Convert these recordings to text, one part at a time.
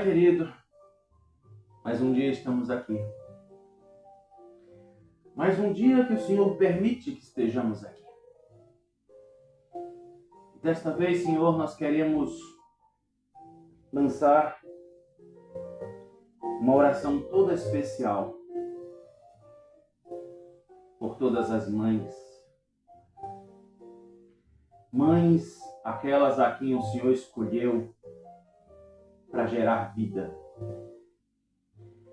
Pai querido, mais um dia estamos aqui. Mais um dia que o Senhor permite que estejamos aqui. Desta vez, Senhor, nós queremos lançar uma oração toda especial por todas as mães. Mães, aquelas a quem o Senhor escolheu para gerar vida.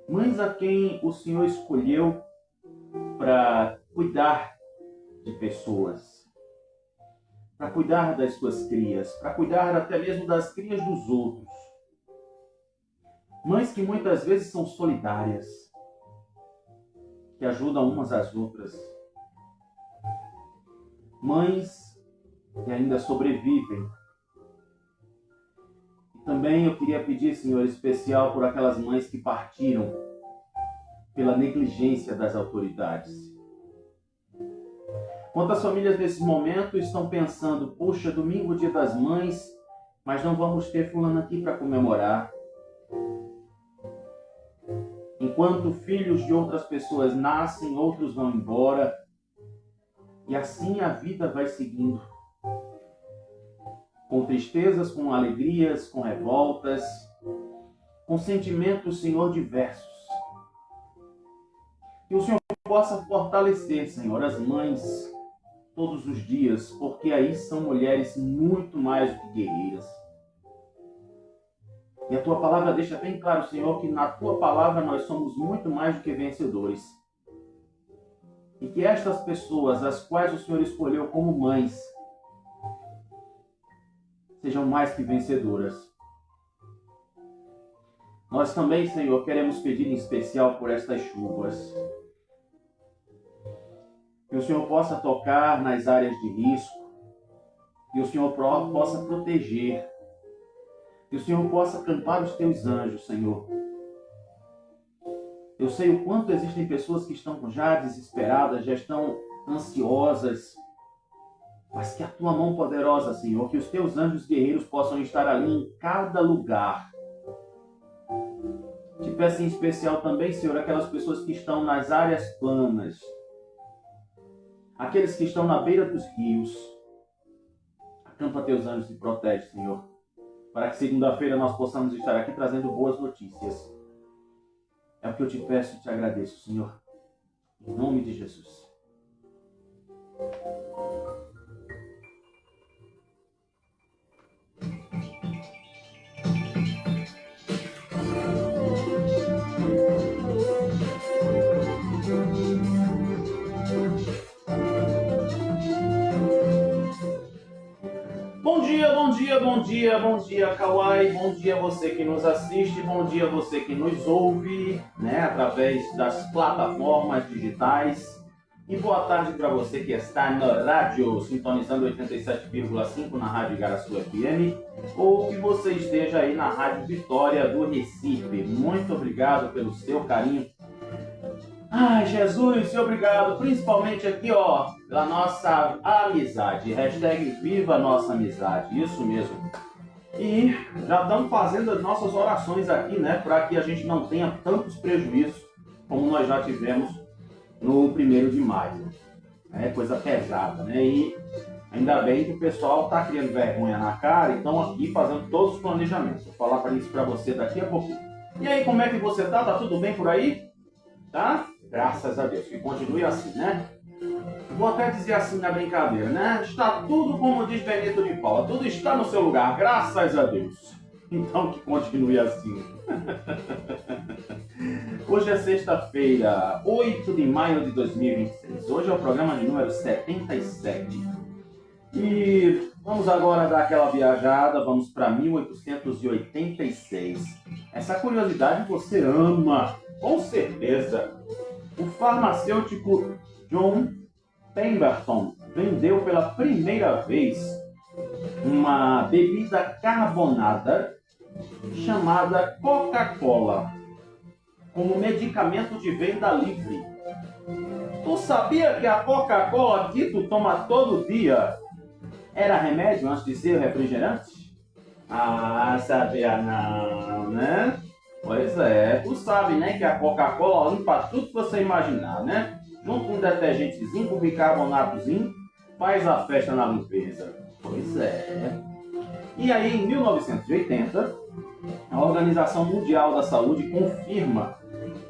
Mães a quem o Senhor escolheu para cuidar de pessoas, para cuidar das suas crias, para cuidar até mesmo das crias dos outros. Mães que muitas vezes são solidárias, que ajudam umas às outras. Mães que ainda sobrevivem. E também eu queria pedir, Senhor, especial por aquelas mães que partiram pela negligência das autoridades. Quantas famílias nesse momento estão pensando, poxa, domingo, dia das mães, mas não vamos ter fulano aqui para comemorar. Enquanto filhos de outras pessoas nascem, outros vão embora. E assim a vida vai seguindo. Com tristezas, com alegrias, com revoltas, com sentimentos, Senhor, diversos. Que o Senhor possa fortalecer, Senhor, as mães todos os dias, porque aí são mulheres muito mais do que guerreiras. E a Tua palavra deixa bem claro, Senhor, que na Tua palavra nós somos muito mais do que vencedores. E que estas pessoas, as quais o Senhor escolheu como mães, sejam mais que vencedoras. Nós também, Senhor, queremos pedir em especial por estas chuvas. Que o Senhor possa tocar nas áreas de risco. Que o Senhor possa proteger. Que o Senhor possa acampar os Teus anjos, Senhor. Eu sei o quanto existem pessoas que estão já desesperadas, já estão ansiosas. Mas que a Tua mão poderosa, Senhor, que os Teus anjos guerreiros possam estar ali em cada lugar. Te peço em especial também, Senhor, aquelas pessoas que estão nas áreas planas. Aqueles que estão na beira dos rios. Acampa Teus anjos e protege, Senhor. Para que segunda-feira nós possamos estar aqui trazendo boas notícias. É o que eu te peço e te agradeço, Senhor. Em nome de Jesus. Bom dia, bom dia, bom dia, bom dia, Kauai, bom dia você que nos assiste, bom dia você que nos ouve, através das plataformas digitais. E boa tarde para você que está na rádio, sintonizando 87,5 na Rádio Igaraçu FM, ou que você esteja aí na Rádio Vitória do Recife. Muito obrigado pelo seu carinho. Ai, Jesus, obrigado, principalmente aqui, pela nossa amizade. Hashtag Viva Nossa Amizade, isso mesmo. E já estamos fazendo as nossas orações aqui, para que a gente não tenha tantos prejuízos como nós já tivemos no 1º de maio. É coisa pesada, E ainda bem que o pessoal está criando vergonha na cara e estão aqui fazendo todos os planejamentos. Vou falar para isso para você daqui a pouquinho. E aí, como é que você tá? Tá tudo bem por aí? Tá? Graças a Deus, que continue assim, Vou até dizer assim na brincadeira, Está tudo como diz Benito de Paula, tudo está no seu lugar, graças a Deus. Então que continue assim. Hoje é sexta-feira, 8 de maio de 2026. Hoje é o programa de número 77. E vamos agora dar aquela viajada, vamos para 1886. Essa curiosidade você ama, com certeza. O farmacêutico John Pemberton vendeu pela primeira vez uma bebida carbonada chamada Coca-Cola como medicamento de venda livre. Tu sabia que a Coca-Cola que tu toma todo dia era remédio antes de ser refrigerante? Ah, sabia não, né? Pois é, tu sabe, né, que a Coca-Cola limpa tudo que você imaginar, né? Junto com um detergentezinho, com bicarbonatozinho, faz a festa na limpeza. Pois é. E aí, em 1980, a Organização Mundial da Saúde confirma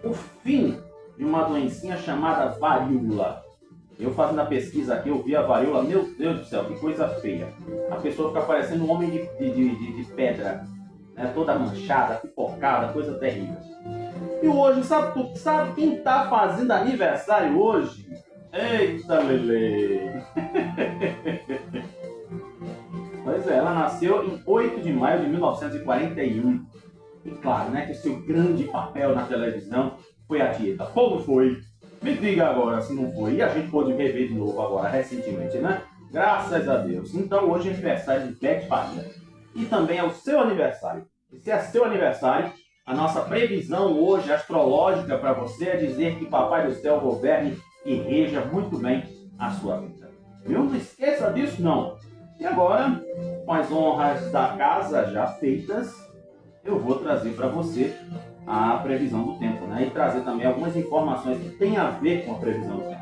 o fim de uma doencinha chamada varíola. Eu fazendo a pesquisa aqui, eu vi a varíola, meu Deus do céu, que coisa feia. A pessoa fica parecendo um homem de pedra, né? Toda manchada, pipocada, coisa terrível. E hoje, sabe quem está fazendo aniversário hoje? Eita, Lele! Pois é, ela nasceu em 8 de maio de 1941. E claro, né, que o seu grande papel na televisão foi a Tieta. Como foi? Me diga agora se não foi. E a gente pôde rever de novo agora, recentemente, né? Graças a Deus. Então hoje é aniversário de Beth Faria. E também é o seu aniversário. E se é seu aniversário, a nossa previsão hoje astrológica para você é dizer que Papai do Céu governe e reja muito bem a sua vida. Viu? Não esqueça disso, não. E agora, com as honras da casa já feitas, eu vou trazer para você a previsão do tempo, né? E trazer também algumas informações que têm a ver com a previsão do tempo.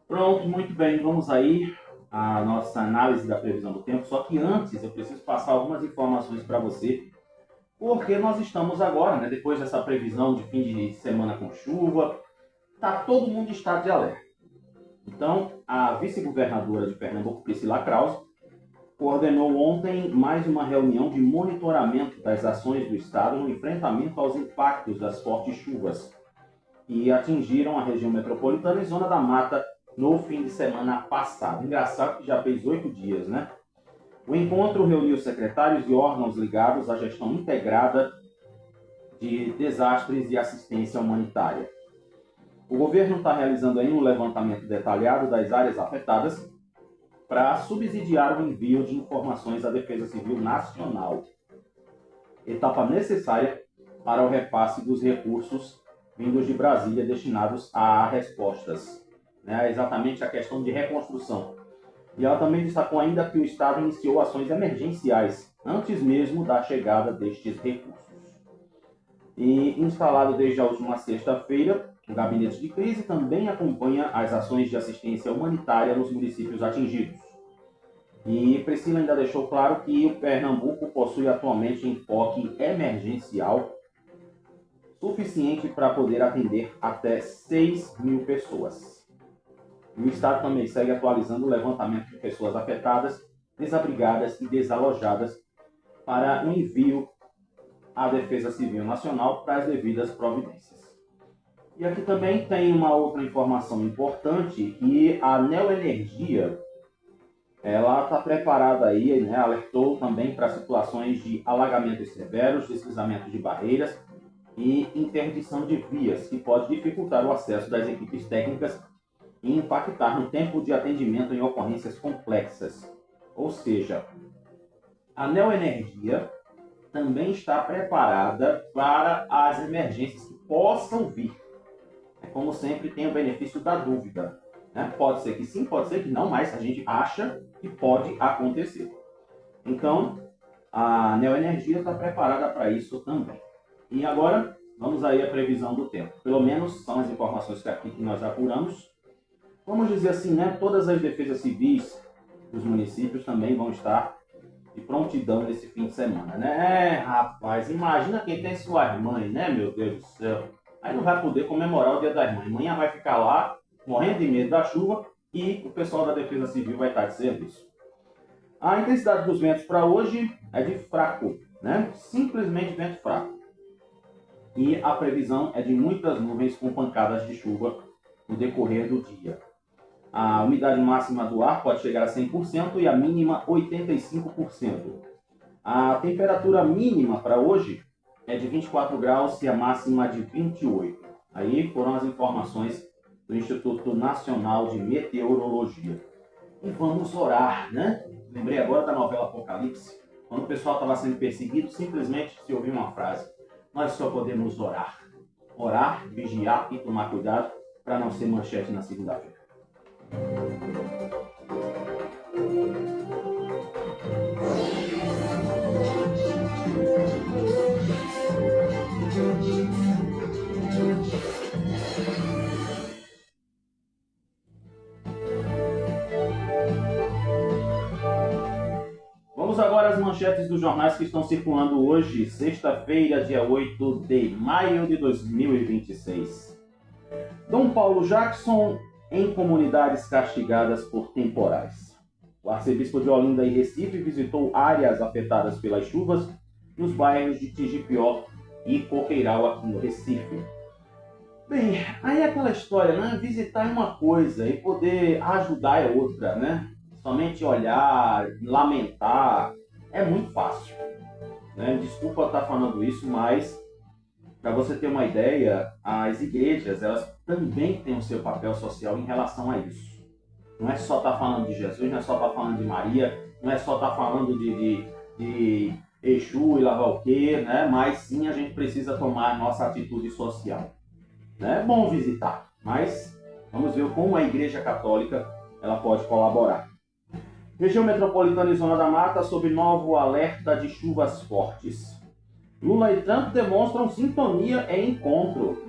Pronto, muito bem, vamos aí à nossa análise da previsão do tempo. Só que antes eu preciso passar algumas informações para você, porque nós estamos agora, né, depois dessa previsão de fim de semana com chuva, tá todo mundo em estado de alerta. Então, a vice-governadora de Pernambuco, Priscila Krause, coordenou ontem mais uma reunião de monitoramento das ações do Estado no enfrentamento aos impactos das fortes chuvas que atingiram a região metropolitana e zona da mata no fim de semana passado. Engraçado que já fez 8 dias, né? O encontro reuniu secretários e órgãos ligados à gestão integrada de desastres e assistência humanitária. O governo está realizando aí um levantamento detalhado das áreas afetadas para subsidiar o envio de informações à Defesa Civil Nacional, etapa necessária para o repasse dos recursos vindos de Brasília destinados a respostas, né, exatamente a questão de reconstrução. E ela também destacou ainda que o Estado iniciou ações emergenciais antes mesmo da chegada destes recursos. E instalado desde a última sexta-feira, o Gabinete de Crise também acompanha as ações de assistência humanitária nos municípios atingidos. E Priscila ainda deixou claro que o Pernambuco possui atualmente enfoque emergencial suficiente para poder atender até 6 mil pessoas. E o Estado também segue atualizando o levantamento de pessoas afetadas, desabrigadas e desalojadas para o envio à Defesa Civil Nacional para as devidas providências. E aqui também tem uma outra informação importante, que a Neoenergia ela está preparada aí, né, alertou também para situações de alagamentos severos, deslizamento de barreiras e interdição de vias, que pode dificultar o acesso das equipes técnicas e impactar no tempo de atendimento em ocorrências complexas. Ou seja, a Neoenergia também está preparada para as emergências que possam vir. Como sempre, tem o benefício da dúvida, né? Pode ser que sim, pode ser que não, mas a gente acha que pode acontecer. Então, a Neoenergia está preparada para isso também. E agora, vamos aí à previsão do tempo. Pelo menos são as informações que aqui que nós apuramos. Vamos dizer assim, né? Todas as defesas civis dos municípios também vão estar de prontidão nesse fim de semana, né? Rapaz, imagina quem tem suas mães, né, meu Deus do céu? Aí não vai poder comemorar o Dia das Mães. Amanhã vai ficar lá, morrendo de medo da chuva, e o pessoal da Defesa Civil vai estar de serviço. A intensidade dos ventos para hoje é de fraco, né? Simplesmente vento fraco. E a previsão é de muitas nuvens com pancadas de chuva no decorrer do dia. A umidade máxima do ar pode chegar a 100% e a mínima 85%. A temperatura mínima para hoje é de 24 graus e a máxima de 28. Aí foram as informações do Instituto Nacional de Meteorologia. E vamos orar, né? Lembrei agora da novela Apocalipse. Quando o pessoal estava sendo perseguido, simplesmente se ouviu uma frase: nós só podemos orar. Orar, vigiar e tomar cuidado para não ser manchete na segunda-feira. Vamos agora às manchetes dos jornais que estão circulando hoje, sexta-feira, dia 8 de maio de 2026. Dom Paulo Jackson em comunidades castigadas por temporais. O arcebispo de Olinda e Recife visitou áreas afetadas pelas chuvas nos bairros de Tigipió e Coqueiral, aqui no Recife. Bem, aí é aquela história, né? Visitar é uma coisa e poder ajudar é outra, né? Somente olhar, lamentar, é muito fácil, né? Desculpa estar falando isso, mas para você ter uma ideia, as igrejas, elas também têm o seu papel social em relação a isso. Não é só estar falando de Jesus, não é só estar falando de Maria, não é só estar falando de Exu e lá vai o quê, né? Mas sim a gente precisa tomar a nossa atitude social. É bom visitar, mas vamos ver como a Igreja Católica ela pode colaborar. Região Metropolitana e Zona da Mata sob novo alerta de chuvas fortes. Lula e Trump demonstram sintonia em encontro.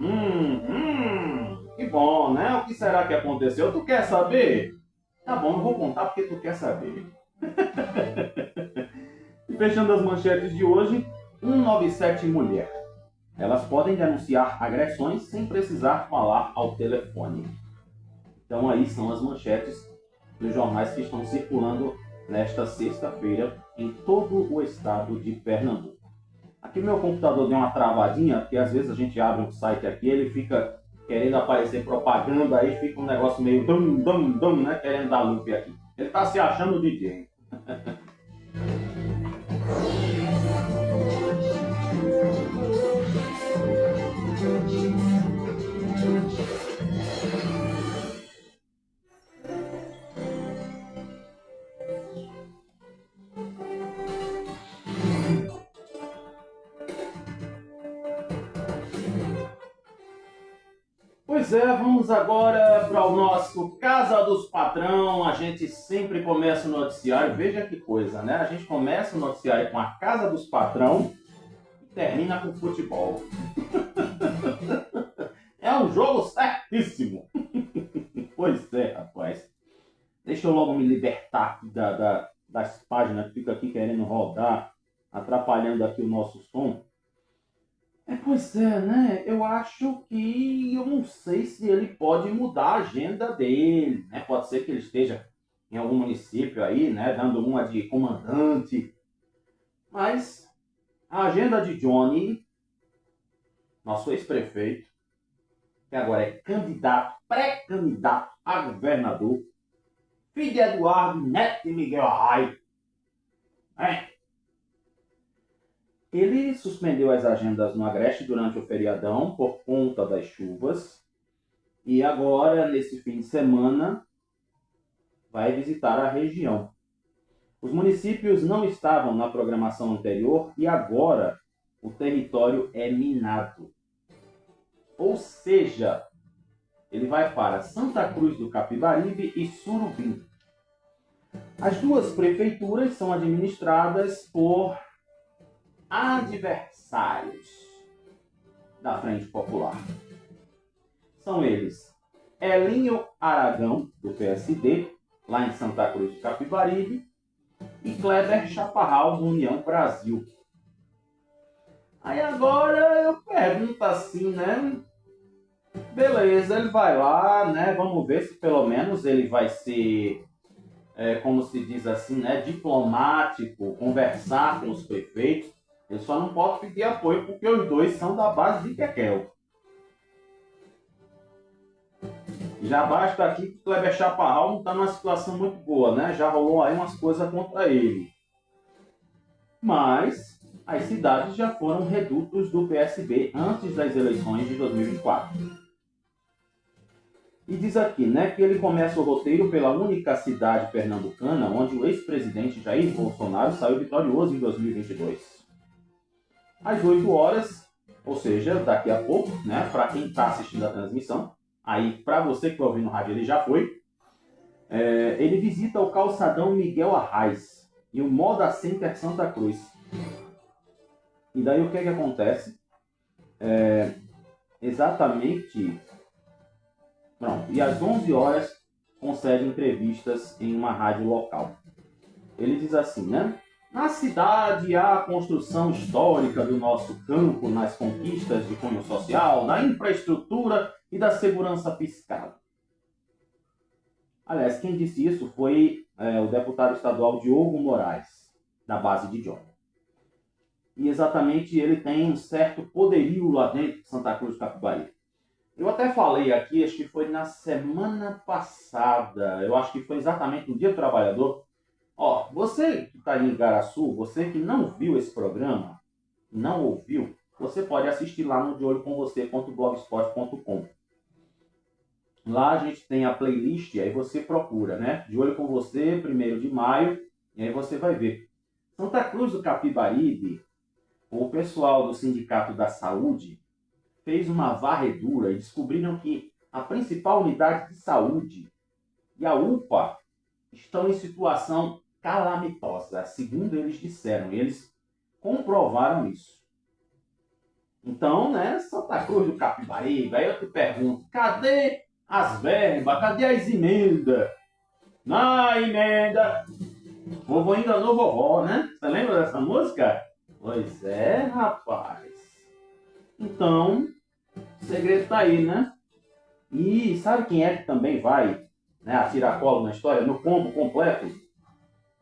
Que bom, né? O que será que aconteceu? Tu quer saber? Tá bom, eu vou contar porque tu quer saber. E fechando as manchetes de hoje, 197 mulher. Elas podem denunciar agressões sem precisar falar ao telefone. Então aí são as manchetes dos jornais que estão circulando nesta sexta-feira em todo o estado de Pernambuco. Aqui meu computador deu uma travadinha, porque às vezes a gente abre um site aqui, ele fica querendo aparecer propaganda, aí fica um negócio meio dum, né, querendo dar loop aqui. Ele está se achando DJ. Pois é, vamos agora para o nosso Casa dos Patrão. A gente sempre começa o noticiário, veja que coisa, né? A gente começa o noticiário com a Casa dos Patrão e termina com futebol. É um jogo certíssimo. Pois é, rapaz. Deixa eu logo me libertar aqui das páginas que ficam aqui querendo rodar, atrapalhando aqui o nosso som. Pois é, né? Eu acho que eu não sei se ele pode mudar a agenda dele, né? Pode ser que ele esteja em algum município aí, né? Dando uma de comandante. Mas a agenda de Johnny, nosso ex-prefeito, que agora é candidato, pré-candidato a governador, filho de Eduardo Neto de Miguel Arraio, ele suspendeu as agendas no Agreste durante o feriadão por conta das chuvas e agora, nesse fim de semana, vai visitar a região. Os municípios não estavam na programação anterior e agora o território é minado. Ou seja, ele vai para Santa Cruz do Capibaribe e Surubim. As duas prefeituras são administradas por adversários da Frente Popular. São eles Elinho Aragão, do PSD, lá em Santa Cruz do Capibaribe, e Kleber Chaparral, do União Brasil. Aí agora eu pergunto assim, né? Beleza, ele vai lá, né? Vamos ver se pelo menos ele vai ser, como se diz assim, né? Diplomático, conversar com os prefeitos. Ele só não pode pedir apoio porque os dois são da base de Kekel. Já basta aqui que o Kleber Chaparral não está numa situação muito boa, né? Já rolou aí umas coisas contra ele. mas as cidades já foram redutos do PSB antes das eleições de 2024. E diz aqui, né, que ele começa o roteiro pela única cidade pernambucana onde o ex-presidente Jair Bolsonaro saiu vitorioso em 2022. Às 8 horas, ou seja, daqui a pouco, né, para quem está assistindo a transmissão, aí para você que vai ouvir no rádio ele já foi, ele visita o calçadão Miguel Arraes e o Moda Center Santa Cruz. E daí o que acontece? Exatamente... Pronto. E às 11 horas concede entrevistas em uma rádio local. Ele diz assim, né? Na cidade há a construção histórica do nosso campo nas conquistas de cunho social, da infraestrutura e da segurança fiscal. Aliás, quem disse isso foi o deputado estadual Diogo Moraes, da base de John. E exatamente ele tem um certo poderio lá dentro de Santa Cruz do Capibaribe. Eu até falei aqui, acho que foi na semana passada, eu acho que foi exatamente no Dia do Trabalhador. Ó, você que está em Igaraçu, você que não viu esse programa, não ouviu, você pode assistir lá no deolhocomvocê.blogspot.com. Lá a gente tem a playlist, aí você procura, né? De Olho com Você, 1º de maio, e aí você vai ver. Santa Cruz do Capibaribe, o pessoal do Sindicato da Saúde fez uma varredura e descobriram que a principal unidade de saúde e a UPA estão em situação calamitosa, segundo eles disseram. Eles comprovaram isso. Então, né, Santa Cruz do Capibaribe, aí eu te pergunto, cadê as verbas? Cadê as emendas? Na emenda, vovô enganou vovó, né? Você lembra dessa música? Pois é, rapaz. Então, o segredo tá aí, né? E sabe quem é que também vai, né, a tiracolo na história, no combo completo?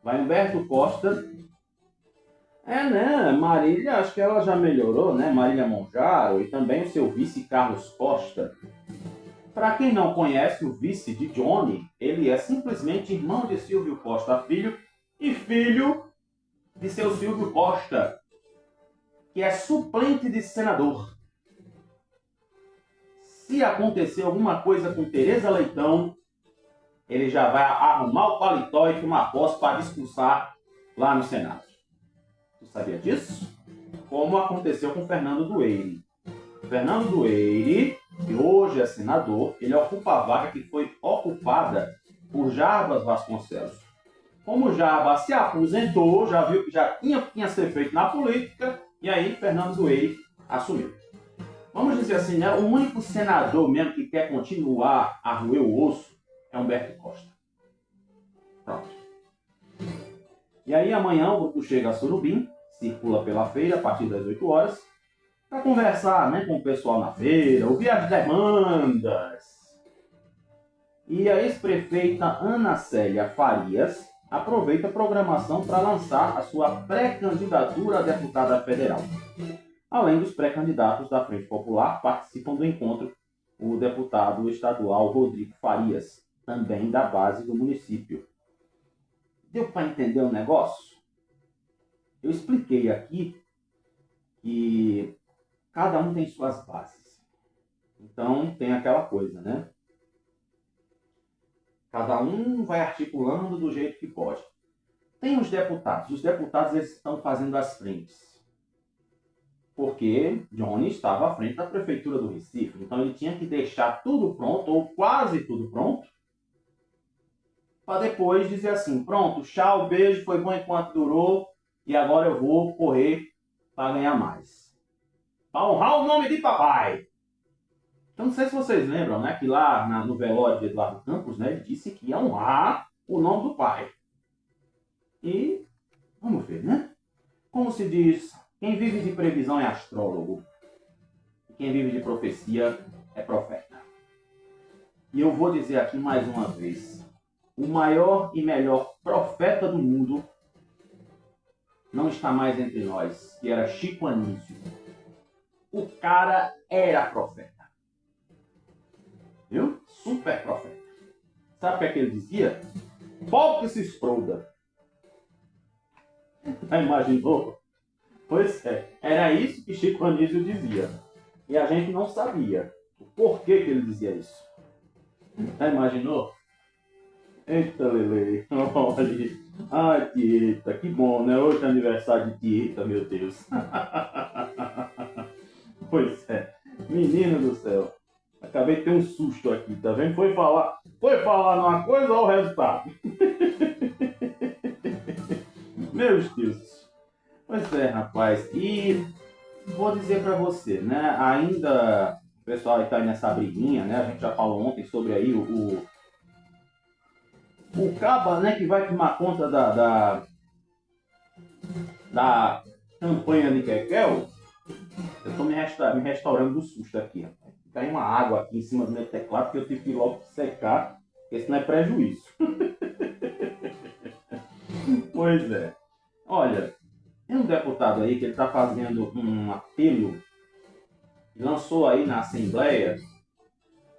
Vai Humberto Costa. Né? Marília, acho que ela já melhorou, né? Marília Monjaro e também o seu vice Carlos Costa. Para quem não conhece o vice de Johnny, ele é simplesmente irmão de Silvio Costa Filho e filho de seu Silvio Costa, que é suplente de senador. Se acontecer alguma coisa com Tereza Leitão, ele já vai arrumar o paletó e tomar posse para discursar lá no Senado. Tu sabia disso? Como aconteceu com Fernando Dueire. Fernando Dueire, que hoje é senador, ele ocupa a vaga que foi ocupada por Jarbas Vasconcelos. Como Jarbas se aposentou, já viu que já tinha ser feito na política, e aí Fernando Dueire assumiu. Vamos dizer assim, né? O único senador mesmo que quer continuar a roer o osso é Humberto Costa. Pronto. E aí amanhã o grupo chega a Surubim, circula pela feira a partir das 8 horas, para conversar, né, com o pessoal na feira, ouvir as demandas. E a ex-prefeita Ana Célia Farias aproveita a programação para lançar a sua pré-candidatura a deputada federal. Além dos pré-candidatos da Frente Popular, participam do encontro o deputado estadual Rodrigo Farias, também da base do município. Deu para entender o negócio? Eu expliquei aqui que cada um tem suas bases. Então tem aquela coisa, né? Cada um vai articulando do jeito que pode. Tem os deputados. Os deputados eles estão fazendo as frentes. Porque Johnny estava à frente da prefeitura do Recife. Então ele tinha que deixar tudo pronto, ou quase tudo pronto, para depois dizer assim, pronto, tchau, beijo, foi bom enquanto durou, e agora eu vou correr para ganhar mais. Para honrar o nome de papai. Então não sei se vocês lembram, né, que lá no velório de Eduardo Campos, né, ele disse que ia honrar o nome do pai. E vamos ver, né? Como se diz, quem vive de previsão é astrólogo. E quem vive de profecia é profeta. E eu vou dizer aqui mais uma vez, o maior e melhor profeta do mundo não está mais entre nós, que era Chico Anísio. O cara era profeta. Viu? Super profeta. Sabe o que é que ele dizia? Povo que se exploda. Já imaginou? Pois é, era isso que Chico Anísio dizia. E a gente não sabia o porquê que ele dizia isso. Já imaginou? Eita, Lele, olha. Ai, Tieta, que bom, né? Hoje é aniversário de Tieta, meu Deus. Pois é, menino do céu. Acabei de ter um susto aqui, tá vendo? Foi falar numa coisa, olha o resultado. Meus Deus. Pois é, rapaz. E vou dizer pra você, né? Ainda o pessoal aí tá aí nessa briguinha, né? A gente já falou ontem sobre aí o Caba, né? Que vai tomar conta da campanha de Kekel. Eu tô me restaurando do susto aqui. Caiu uma água aqui em cima do meu teclado que eu tive que ir logo secar, porque senão é prejuízo. Pois é. Olha, tem um deputado aí que ele está fazendo um apelo, lançou aí na Assembleia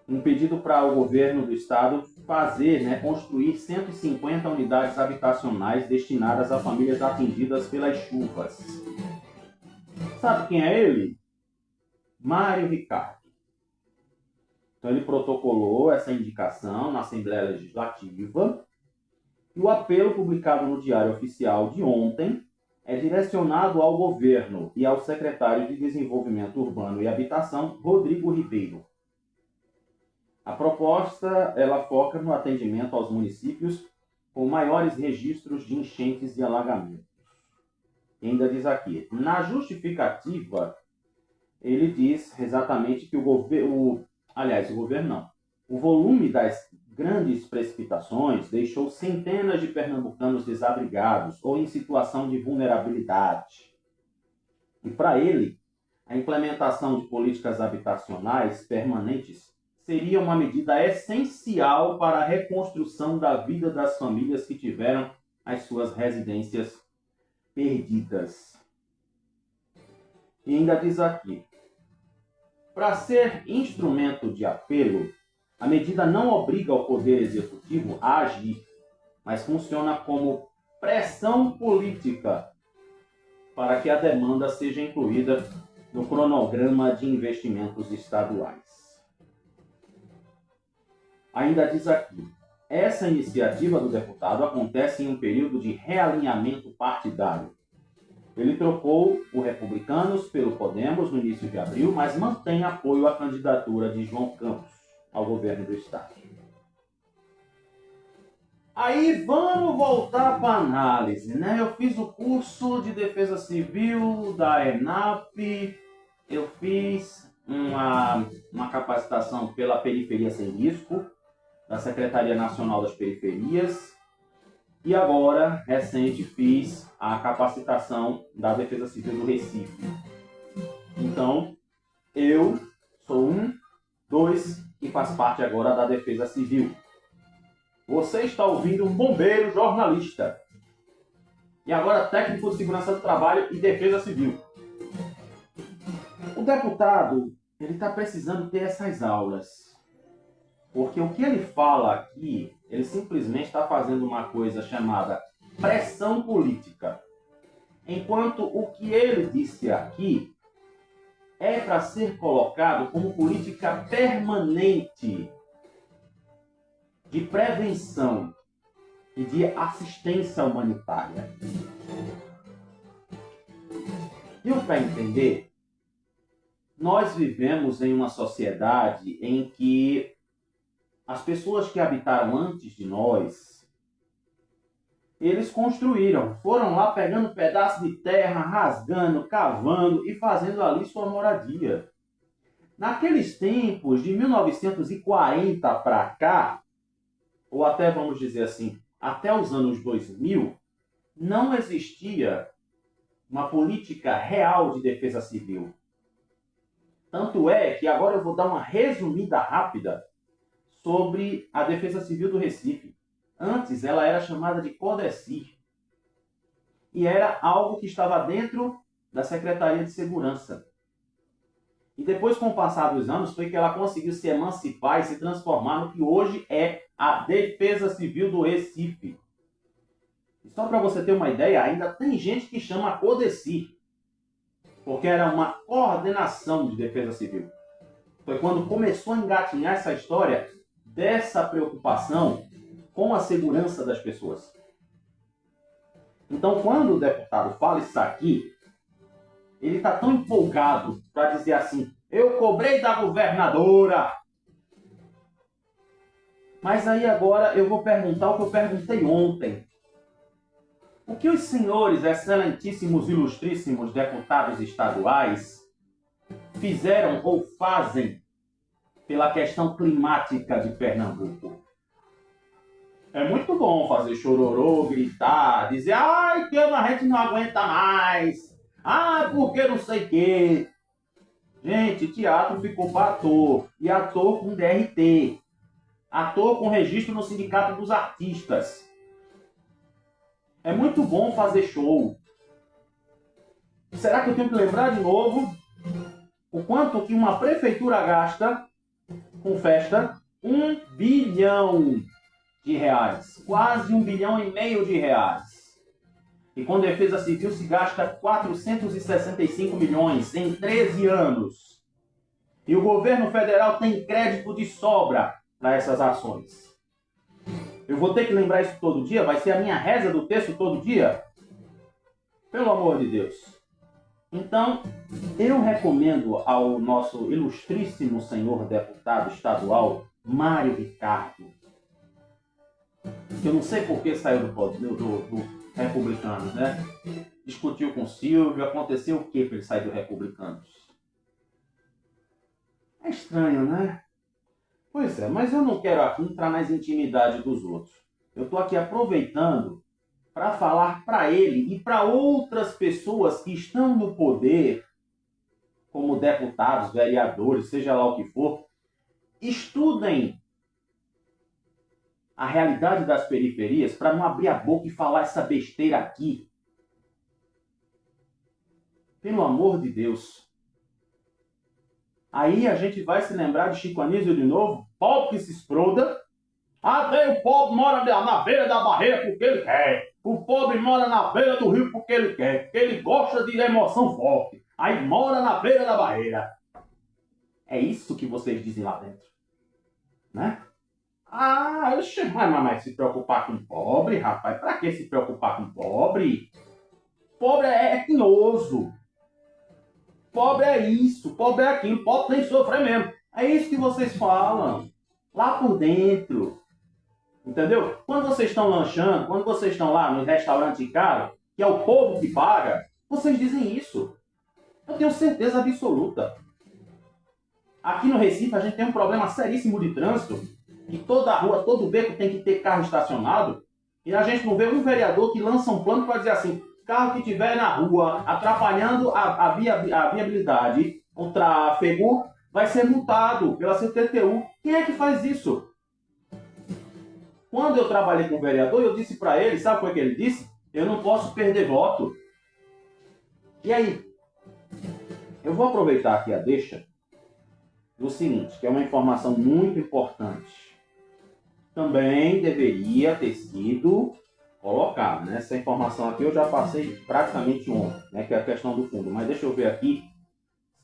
um pedido para o governo do estado fazer, né, construir 150 unidades habitacionais destinadas a famílias atingidas pelas chuvas. Sabe quem é ele? Mário Ricardo. Então ele protocolou essa indicação na Assembleia Legislativa e o apelo publicado no Diário Oficial de ontem é direcionado ao governo e ao secretário de Desenvolvimento Urbano e Habitação, Rodrigo Ribeiro. A proposta ela foca no atendimento aos municípios com maiores registros de enchentes e alagamentos. E ainda diz aqui, na justificativa, ele diz exatamente que o governo não, o volume das grandes precipitações deixou centenas de pernambucanos desabrigados ou em situação de vulnerabilidade. E para ele, a implementação de políticas habitacionais permanentes seria uma medida essencial para a reconstrução da vida das famílias que tiveram as suas residências perdidas. E ainda diz aqui, para ser instrumento de apelo, a medida não obriga o Poder Executivo a agir, mas funciona como pressão política para que a demanda seja incluída no cronograma de investimentos estaduais. Ainda diz aqui, essa iniciativa do deputado acontece em um período de realinhamento partidário. Ele trocou o Republicanos pelo Podemos no início de abril, mas mantém apoio à candidatura de João Campos ao governo do estado. Aí vamos voltar para a análise, né? Eu fiz o curso de Defesa Civil da ENAP, eu fiz uma capacitação pela Periferia Sem Risco, da Secretaria Nacional das Periferias, e agora, recente, fiz a capacitação da Defesa Civil do Recife. Então, eu sou dois e faz parte agora da Defesa Civil. Você está ouvindo um bombeiro jornalista. E agora técnico de segurança do trabalho e defesa civil. O deputado, ele está precisando ter essas aulas. Porque o que ele fala aqui, ele simplesmente está fazendo uma coisa chamada pressão política. Enquanto o que ele disse aqui é para ser colocado como política permanente de prevenção e de assistência humanitária. Deu para entender? Nós vivemos em uma sociedade em que as pessoas que habitaram antes de nós, eles construíram, foram lá pegando pedaços de terra, rasgando, cavando e fazendo ali sua moradia. Naqueles tempos de 1940 para cá, ou até vamos dizer assim, até os anos 2000, não existia uma política real de defesa civil. Tanto é que agora eu vou dar uma resumida rápida sobre a Defesa Civil do Recife. Antes ela era chamada de CODECIR e era algo que estava dentro da Secretaria de Segurança. E depois, com o passar dos anos, foi que ela conseguiu se emancipar e se transformar no que hoje é a Defesa Civil do Recife. E só para você ter uma ideia, ainda tem gente que chama CODECI, porque era uma coordenação de defesa civil. Foi quando começou a engatinhar essa história dessa preocupação com a segurança das pessoas. Então, quando o deputado fala isso aqui, ele está tão empolgado para dizer assim, eu cobrei da governadora. Mas aí agora eu vou perguntar o que eu perguntei ontem. O que os senhores, excelentíssimos, ilustríssimos deputados estaduais fizeram ou fazem pela questão climática de Pernambuco? É muito bom fazer chororô, gritar, dizer, ai, que a gente não aguenta mais. Ah, porque não sei o quê. Gente, teatro ficou para ator. E ator com DRT. Ator com registro no Sindicato dos Artistas. É muito bom fazer show. Será que eu tenho que lembrar de novo o quanto que uma prefeitura gasta com festa? 1 bilhão de reais. Quase 1,5 bilhão de reais. E com defesa civil se gasta 465 milhões em 13 anos. E o governo federal tem crédito de sobra para essas ações. Eu vou ter que lembrar isso todo dia? Vai ser a minha reza do texto todo dia? Pelo amor de Deus. Então, eu recomendo ao nosso ilustríssimo senhor deputado estadual, Mário Ricardo, que eu não sei por que saiu do Republicanos, né? Discutiu com o Silvio, aconteceu o que para ele sair do Republicanos? É estranho, né? Pois é, mas eu não quero aqui entrar nas intimidades dos outros. Eu estou aqui aproveitando para falar para ele e para outras pessoas que estão no poder, como deputados, vereadores, seja lá o que for, estudem a realidade das periferias para não abrir a boca e falar essa besteira aqui. Pelo amor de Deus. Aí a gente vai se lembrar de Chico Anísio de novo, pobre que se exploda. Até o pobre mora na beira da barreira porque ele quer. O pobre mora na beira do rio porque ele quer. Porque ele gosta de emoção forte. Aí mora na beira da barreira. É isso que vocês dizem lá dentro. Né? Ah, mas se preocupar com pobre, rapaz. Pra que se preocupar com pobre? Pobre é quinoso. Pobre é isso, pobre é aquilo, pobre tem que sofrer mesmo. É isso que vocês falam. Lá por dentro. Entendeu? Quando vocês estão lanchando, quando vocês estão lá no restaurante caro, que é o povo que paga, vocês dizem isso. Eu tenho certeza absoluta. Aqui no Recife a gente tem um problema seríssimo de trânsito, que toda rua, todo beco tem que ter carro estacionado, e a gente não vê um vereador que lança um plano para dizer assim, carro que estiver na rua atrapalhando a viabilidade, o tráfego, vai ser multado pela CTTU. Quem é que faz isso? Quando eu trabalhei com o vereador, eu disse para ele, sabe o que ele disse? Eu não posso perder voto. E aí? Eu vou aproveitar aqui a deixa do seguinte, que é uma informação muito importante. Também deveria ter sido colocada, né? Essa informação aqui eu já passei praticamente ontem, né? Que é a questão do fundo. Mas deixa eu ver aqui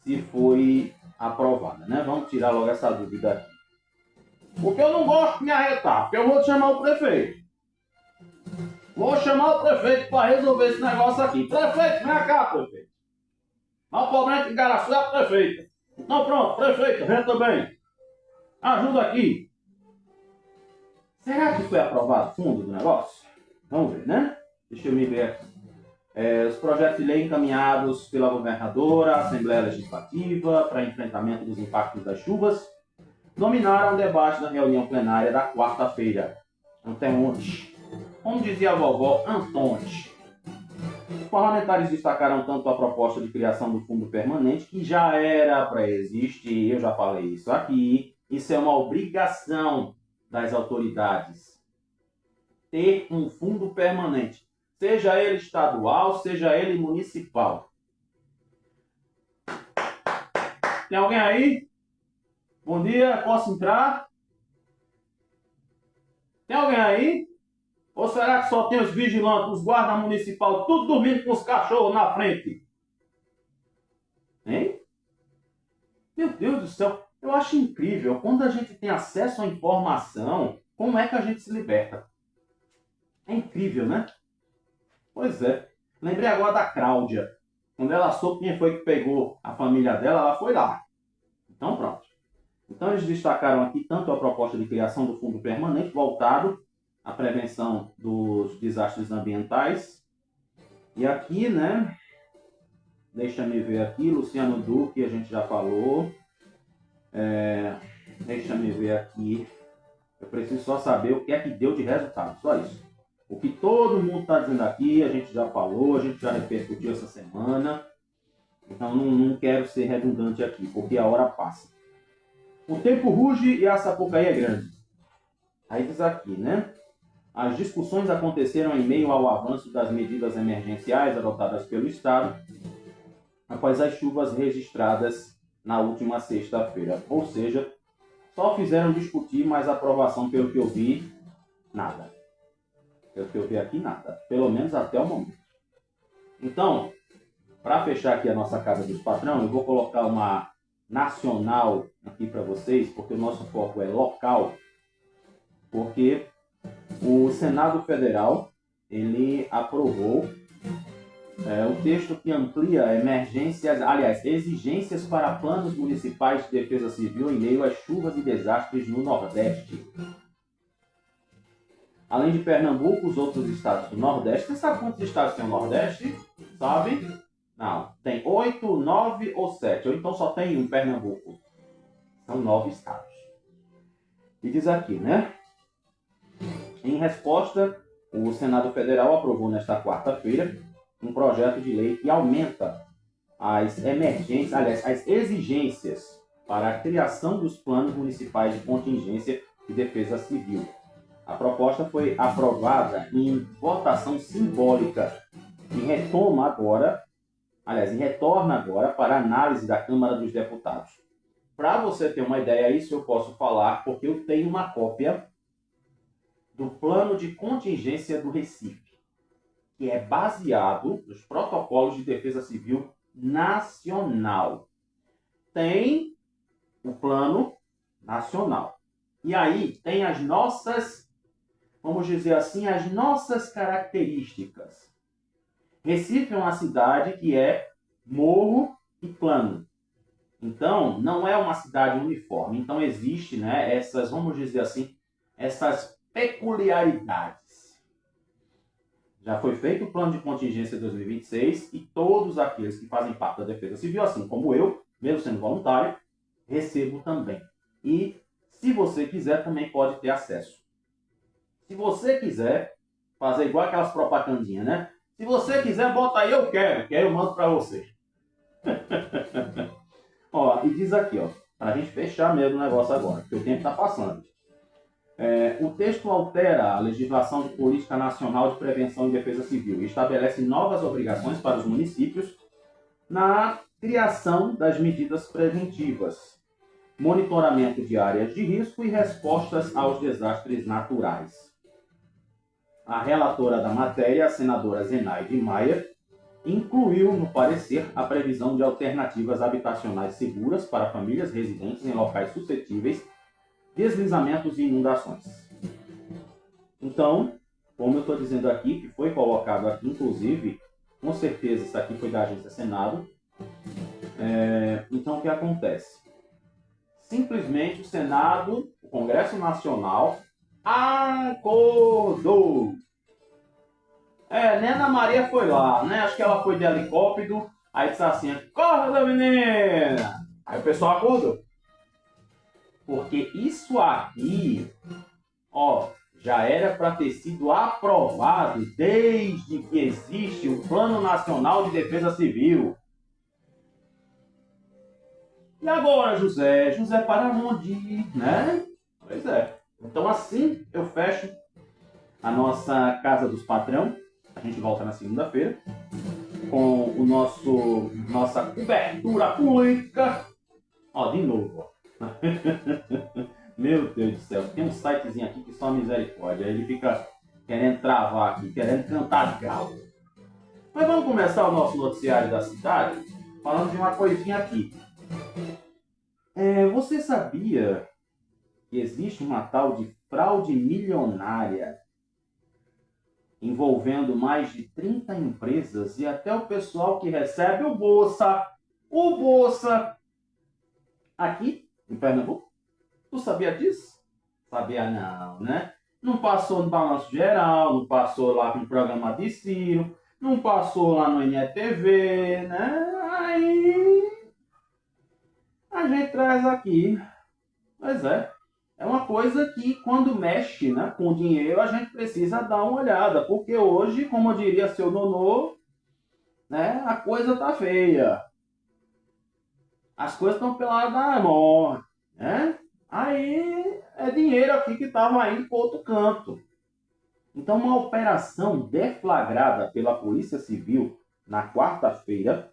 se foi aprovada, né? Vamos tirar logo essa dúvida aqui. Porque eu não gosto de me arretar, porque eu vou chamar o prefeito. Vou chamar o prefeito para resolver esse negócio aqui. Prefeito, vem cá, prefeito. Mas o problema é que Garaçu é a prefeita. Então pronto, prefeito, vem também. Ajuda aqui. Será que foi aprovado o fundo do negócio? Vamos ver, né? Deixa eu me ver aqui. Os projetos de lei encaminhados pela governadora, Assembleia Legislativa, para enfrentamento dos impactos das chuvas, dominaram o debate da reunião plenária da quarta-feira, anteontem. Como dizia a vovó, antonte. Os parlamentares destacaram tanto a proposta de criação do fundo permanente, que já era para existir, eu já falei isso aqui, isso é uma obrigação das autoridades, ter um fundo permanente, seja ele estadual, seja ele municipal. Tem alguém aí? Bom dia, posso entrar? Tem alguém aí? Ou será que só tem os vigilantes, os guardas municipais, tudo dormindo com os cachorros na frente? Hein? Meu Deus do céu, eu acho incrível, quando a gente tem acesso à informação, como é que a gente se liberta? É incrível, né? Pois é. Lembrei agora da Cláudia. Quando ela soube quem foi que pegou a família dela, ela foi lá. Então pronto. Então eles destacaram aqui tanto a proposta de criação do fundo permanente voltado à prevenção dos desastres ambientais. E aqui, né? Deixa-me ver aqui, Luciano Duque, a gente já falou. Deixa-me ver aqui. Eu preciso só saber o que é que deu de resultado, só isso. O que todo mundo está dizendo aqui, a gente já falou, a gente já repercutiu essa semana. Então não quero ser redundante aqui, porque a hora passa. O tempo ruge e a Sapucaí é grande. Aí diz aqui, né? As discussões aconteceram em meio ao avanço das medidas emergenciais adotadas pelo Estado após as chuvas registradas na última sexta-feira. Ou seja, só fizeram discutir, mas aprovação, pelo que eu vi, nada. Pelo que eu vi aqui, nada. Pelo menos até o momento. Então, para fechar aqui a nossa Casa dos Patrão, eu vou colocar uma nacional aqui para vocês, porque o nosso foco é local. Porque o Senado Federal, ele aprovou o texto que amplia exigências para planos municipais de defesa civil em meio às chuvas e desastres no Nordeste. Além de Pernambuco, os outros estados do Nordeste. Você sabe quantos estados tem o Nordeste? Sabe? Não. Tem 8, 9 ou 7. Ou então só tem um, Pernambuco. São 9 estados. E diz aqui, né? Em resposta, o Senado Federal aprovou nesta quarta-feira um projeto de lei que aumenta as exigências para a criação dos planos municipais de contingência e defesa civil. A proposta foi aprovada em votação simbólica e retorna agora para análise da Câmara dos Deputados. Para você ter uma ideia, isso eu posso falar porque eu tenho uma cópia do Plano de Contingência do Recife, que é baseado nos protocolos de defesa civil nacional. Tem o plano nacional. E aí tem as nossas, vamos dizer assim, as nossas características. Recife é uma cidade que é morro e plano. Então, não é uma cidade uniforme. Então, existe, né, essas, vamos dizer assim, essas peculiaridades. Já foi feito o plano de contingência 2026 e todos aqueles que fazem parte da Defesa Civil, assim como eu, mesmo sendo voluntário, recebo também. E se você quiser, também pode ter acesso. Se você quiser fazer igual aquelas propagandinhas, né? Se você quiser, bota aí, eu quero, que aí eu mando para você. Ó, e diz aqui, ó, para a gente fechar mesmo o negócio agora, porque o tempo está passando. O texto altera a legislação de política nacional de prevenção e defesa civil e estabelece novas obrigações para os municípios na criação das medidas preventivas, monitoramento de áreas de risco e respostas aos desastres naturais. A relatora da matéria, a senadora Zenaide Maia, incluiu no parecer a previsão de alternativas habitacionais seguras para famílias residentes em locais suscetíveis deslizamentos e inundações. Então, como eu estou dizendo aqui, que foi colocado aqui, inclusive, com certeza isso aqui foi da agência Senado. Então, o que acontece? Simplesmente o Senado, o Congresso Nacional, acordou. Nem a Ana Maria foi lá, né? Acho que ela foi de helicóptero, aí disse assim, acorda, menina! Aí o pessoal acordou. Porque isso aqui, ó, já era para ter sido aprovado desde que existe o Plano Nacional de Defesa Civil. E agora, José? José para onde, né? Pois é. Então assim eu fecho a nossa Casa dos Patrão. A gente volta na segunda-feira com o nossa cobertura política. Ó, de novo, ó. Meu Deus do céu, tem um sitezinho aqui que só misericórdia. Ele fica querendo travar aqui, querendo cantar de galo. Mas vamos começar o nosso noticiário da cidade falando de uma coisinha aqui. Você sabia que existe uma tal de fraude milionária envolvendo mais de 30 empresas e até o pessoal que recebe o Bolsa, aqui em Pernambuco? Tu sabia disso? Sabia não, né? Não passou no Balanço Geral, não passou lá no programa de Ciro, não passou lá no NETV, né? Aí a gente traz aqui. Pois é uma coisa que quando mexe, né, com dinheiro a gente precisa dar uma olhada, porque hoje, como diria seu Nonô, né, a coisa tá feia. As coisas estão pela hora da morte, né? Aí é dinheiro aqui que estava indo para outro canto. Então, uma operação deflagrada pela Polícia Civil na quarta-feira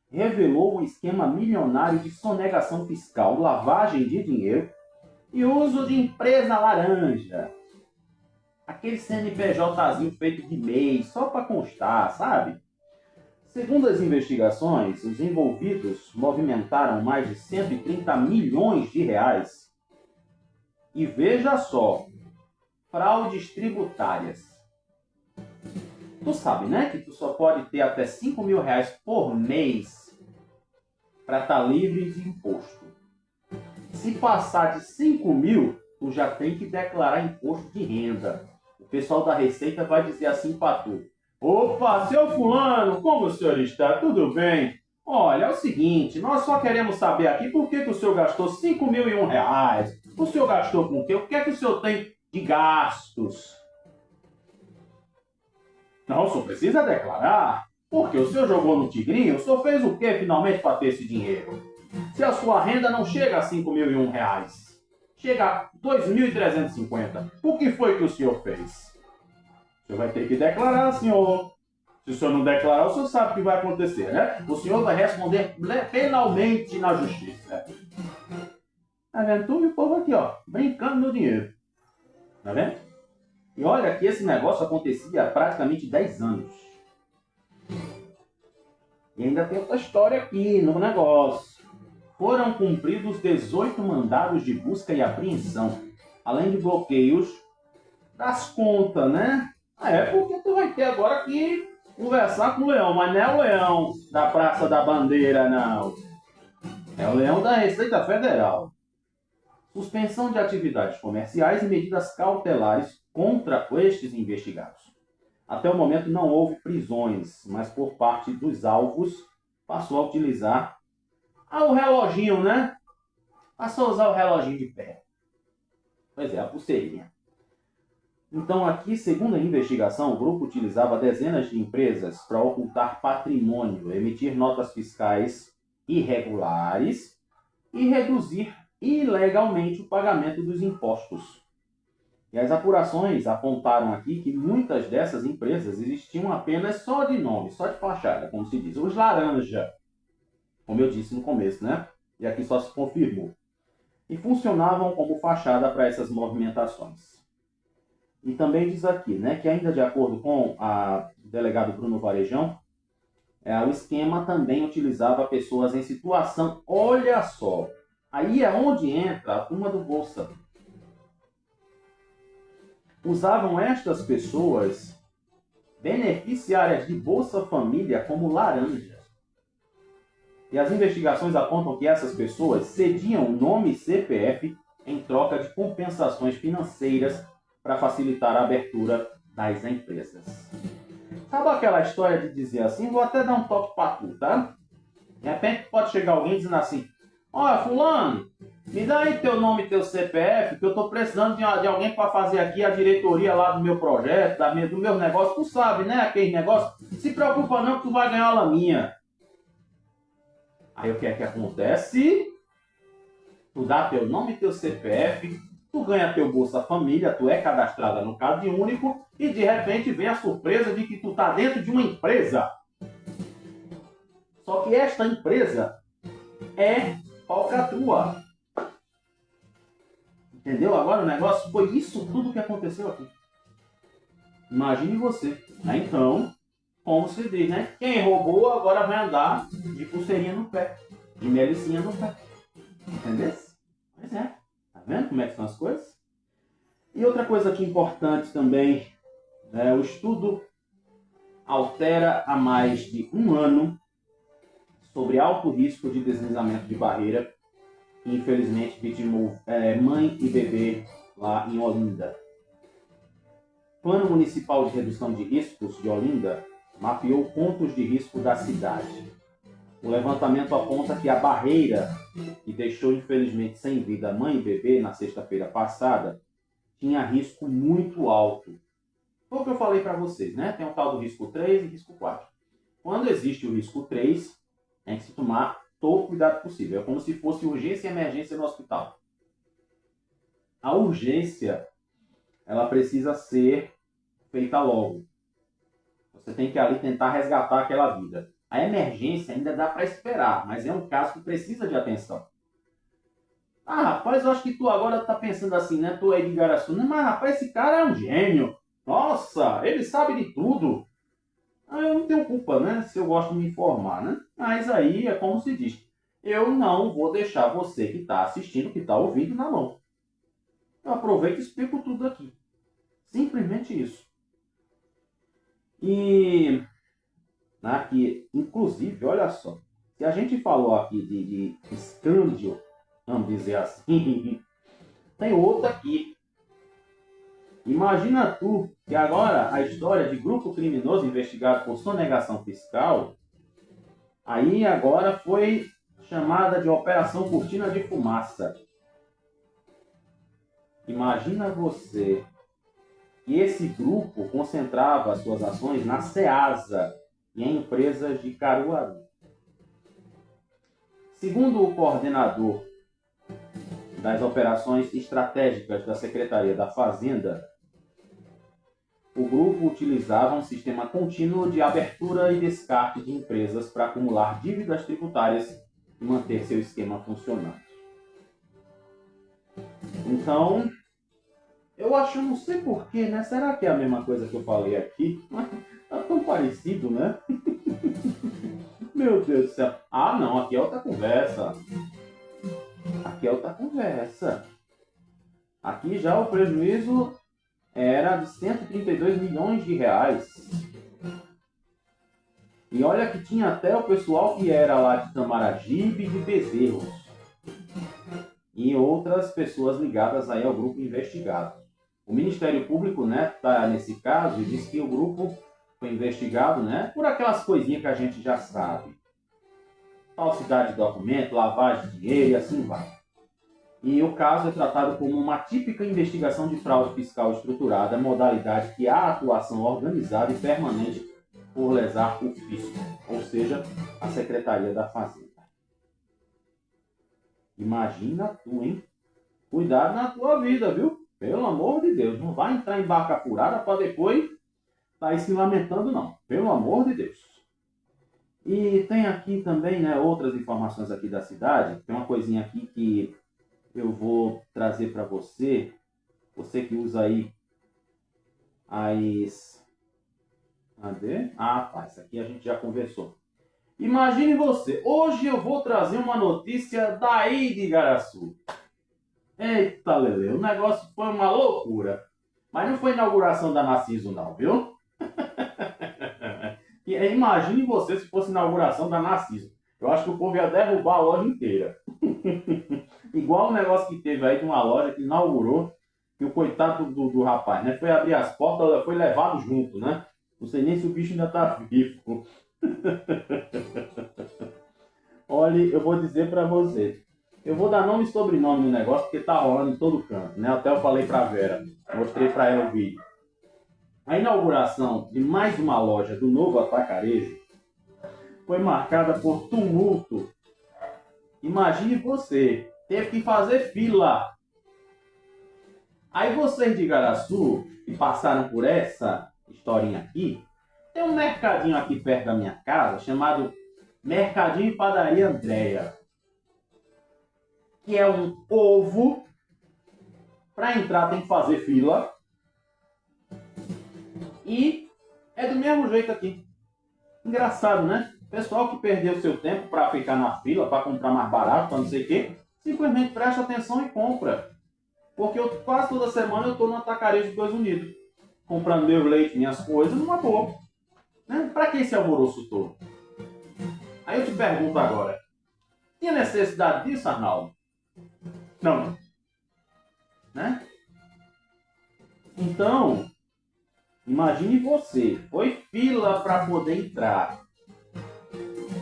revelou um esquema milionário de sonegação fiscal, lavagem de dinheiro e uso de empresa laranja. Aquele CNPJzinho feito de MEI, só para constar, sabe? Segundo as investigações, os envolvidos movimentaram mais de 130 milhões de reais. E veja só, fraudes tributárias. Tu sabe, né, que tu só pode ter até 5 mil reais por mês para estar livre de imposto. Se passar de 5 mil, tu já tem que declarar imposto de renda. O pessoal da Receita vai dizer assim para tu: opa, seu fulano, como o senhor está? Tudo bem? Olha, é o seguinte, nós só queremos saber aqui por que o senhor gastou 5.001 reais. O senhor gastou com o quê? O que é que o senhor tem de gastos? Não, o senhor precisa declarar. Porque o senhor jogou no tigrinho, o senhor fez o quê finalmente para ter esse dinheiro? Se a sua renda não chega a 5.001 reais, chega a 2.350, o que foi que o senhor fez? O senhor vai ter que declarar, senhor. Se o senhor não declarar, o senhor sabe o que vai acontecer, né? O senhor vai responder penalmente na justiça. Tá vendo tudo? E o povo aqui, ó, brincando no dinheiro. Tá vendo? E olha que esse negócio acontecia há praticamente 10 anos. E ainda tem outra história aqui no negócio. Foram cumpridos 18 mandados de busca e apreensão, além de bloqueios das contas, né? Porque tu vai ter agora que conversar com o leão, mas não é o leão da Praça da Bandeira, não. É o leão da Receita Federal. Suspensão de atividades comerciais e medidas cautelares contra estes investigados. Até o momento não houve prisões, mas por parte dos alvos passou a utilizar o reloginho, né? Passou a usar o reloginho de pé. Pois é, a pulseirinha. Então aqui, segundo a investigação, o grupo utilizava dezenas de empresas para ocultar patrimônio, emitir notas fiscais irregulares e reduzir ilegalmente o pagamento dos impostos. E as apurações apontaram aqui que muitas dessas empresas existiam apenas só de nome, só de fachada, como se diz, os laranja, como eu disse no começo, né? E aqui só se confirmou. E funcionavam como fachada para essas movimentações. E também diz aqui, né, que ainda de acordo com o delegado Bruno Varejão, o esquema também utilizava pessoas em situação, olha só, aí é onde entra a turma do Bolsa. Usavam estas pessoas beneficiárias de Bolsa Família como laranja. E as investigações apontam que essas pessoas cediam nome e CPF em troca de compensações financeiras para facilitar a abertura das empresas. Sabe aquela história de dizer assim, vou até dar um toque para tu, tá? De repente pode chegar alguém dizendo assim, olha, fulano, me dá aí teu nome e teu CPF, que eu estou precisando de alguém para fazer aqui a diretoria lá do meu projeto, do meu negócio. Tu sabe, né, aquele negócio? Se preocupa não que tu vai ganhar a laminha. Aí o que é que acontece? Tu dá teu nome e teu CPF, tu ganha teu Bolsa Família, tu é cadastrada no Cade Único e de repente vem a surpresa de que tu tá dentro de uma empresa. Só que esta empresa é falcatrua. Entendeu? Agora o negócio foi isso tudo que aconteceu aqui. Imagine você. Então, como se diz, né? Quem roubou agora vai andar de pulseirinha no pé, de melicinha no pé. Entendeu? Pois é. Tá vendo como é que são as coisas? E outra coisa aqui importante também, o estudo altera há mais de um ano sobre alto risco de deslizamento de barreira, que infelizmente vitimou mãe e bebê lá em Olinda. Plano Municipal de Redução de Riscos de Olinda mapeou pontos de risco da cidade. O levantamento aponta que a barreira que deixou infelizmente sem vida mãe e bebê na sexta-feira passada tinha risco muito alto. Foi o que eu falei para vocês, né? Tem o tal do risco 3 e risco 4. Quando existe o risco 3, tem que se tomar todo o cuidado possível. É como se fosse urgência e emergência no hospital. A urgência, ela precisa ser feita logo. Você tem que ali tentar resgatar aquela vida. A emergência ainda dá para esperar, mas é um caso que precisa de atenção. Ah, rapaz, eu acho que tu agora tá pensando assim, né? Tu é de Igaraçu. Não, mas rapaz, esse cara é um gênio. Nossa, ele sabe de tudo. Ah, eu não tenho culpa, né? Se eu gosto de me informar, né? Mas aí é como se diz. Eu não vou deixar você que está assistindo, que está ouvindo, na mão. Eu aproveito e explico tudo aqui. Simplesmente isso. E aqui, inclusive, olha só. Se a gente falou aqui de escândalo, vamos dizer assim, tem outro aqui. Imagina tu que agora a história de grupo criminoso investigado por sonegação fiscal, aí agora foi chamada de Operação Cortina de Fumaça. Imagina você que esse grupo concentrava suas ações na Ceasa e em empresas de Caruaru. Segundo o coordenador das operações estratégicas da Secretaria da Fazenda, o grupo utilizava um sistema contínuo de abertura e descarte de empresas para acumular dívidas tributárias e manter seu esquema funcionando. Então, eu acho, não sei porquê, né? Será que é a mesma coisa que eu falei aqui? Tá tão parecido, né? Meu Deus do céu. Ah, não, aqui é outra conversa. Aqui é outra conversa. Aqui já o prejuízo era de 132 milhões de reais. E olha que tinha até o pessoal que era lá de Tamaragibe e de Bezerros. E outras pessoas ligadas aí ao grupo investigado. O Ministério Público, né, tá nesse caso e diz que o grupo foi investigado, né, por aquelas coisinhas que a gente já sabe. Falsidade de documento, lavagem de dinheiro e assim vai. E o caso é tratado como uma típica investigação de fraude fiscal estruturada, modalidade que há atuação organizada e permanente por lesar o fisco, ou seja, a Secretaria da Fazenda. Imagina tu, hein? Cuidado na tua vida, viu? Pelo amor de Deus, não vai entrar em barca furada para depois tá aí se lamentando, não. Pelo amor de Deus. E tem aqui também, né, outras informações aqui da cidade. Tem uma coisinha aqui que eu vou trazer para você. Você que usa aí as... Cadê? Ah, tá. Isso aqui a gente já conversou. Imagine você. Hoje eu vou trazer uma notícia daí de Igaraçu. Eita, Lele, o negócio foi uma loucura. Mas não foi inauguração da Narciso, não, viu? Imagine você se fosse inauguração da Narciso. Eu acho que o povo ia derrubar a loja inteira. Igual o negócio que teve aí de uma loja que inaugurou, que o coitado do rapaz, né? Foi abrir as portas, foi levado junto, né? Não sei nem se o bicho ainda tá vivo. Olha, eu vou dizer para você. Eu vou dar nome e sobrenome no negócio, porque tá rolando em todo canto, né? Até eu falei pra Vera, mostrei pra ela o vídeo. A inauguração de mais uma loja do novo atacarejo foi marcada por tumulto. Imagine você, teve que fazer fila. Aí vocês de Igaraçu, que passaram por essa historinha aqui, tem um mercadinho aqui perto da minha casa, chamado Mercadinho e Padaria Andréia, que é um ovo. Para entrar tem que fazer fila. E é do mesmo jeito aqui. Engraçado, né? Pessoal que perdeu seu tempo para ficar na fila, para comprar mais barato, para não sei o quê, simplesmente presta atenção e compra. Porque quase toda semana eu estou no Atacarejo dos Estados Unidos, comprando meu leite, minhas coisas, numa boa. Né? Para que esse alvoroço todo? Aí eu te pergunto agora, tinha necessidade disso, Arnaldo? Não. Né? Então, imagine você, foi fila para poder entrar.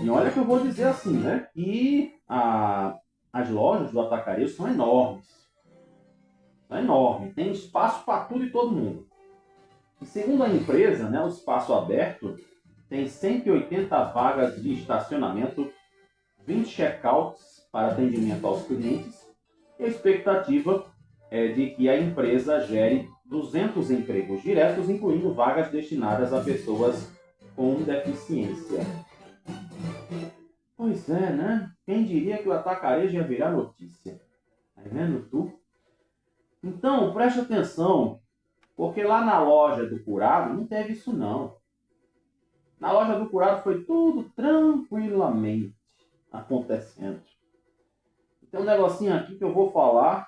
E olha que eu vou dizer assim, né? Que as lojas do Atacarejo são enormes. São enormes. Tem espaço para tudo e todo mundo. E segundo a empresa, né, o espaço aberto tem 180 vagas de estacionamento, 20 checkouts para atendimento aos clientes. E a expectativa é de que a empresa gere 200 empregos diretos, incluindo vagas destinadas a pessoas com deficiência. Pois é, né? Quem diria que o Atacarejo ia virar notícia? Tá vendo tu? Então, preste atenção, porque lá na loja do Curado não teve isso não. Na loja do Curado foi tudo tranquilamente acontecendo. Tem um negocinho aqui que eu vou falar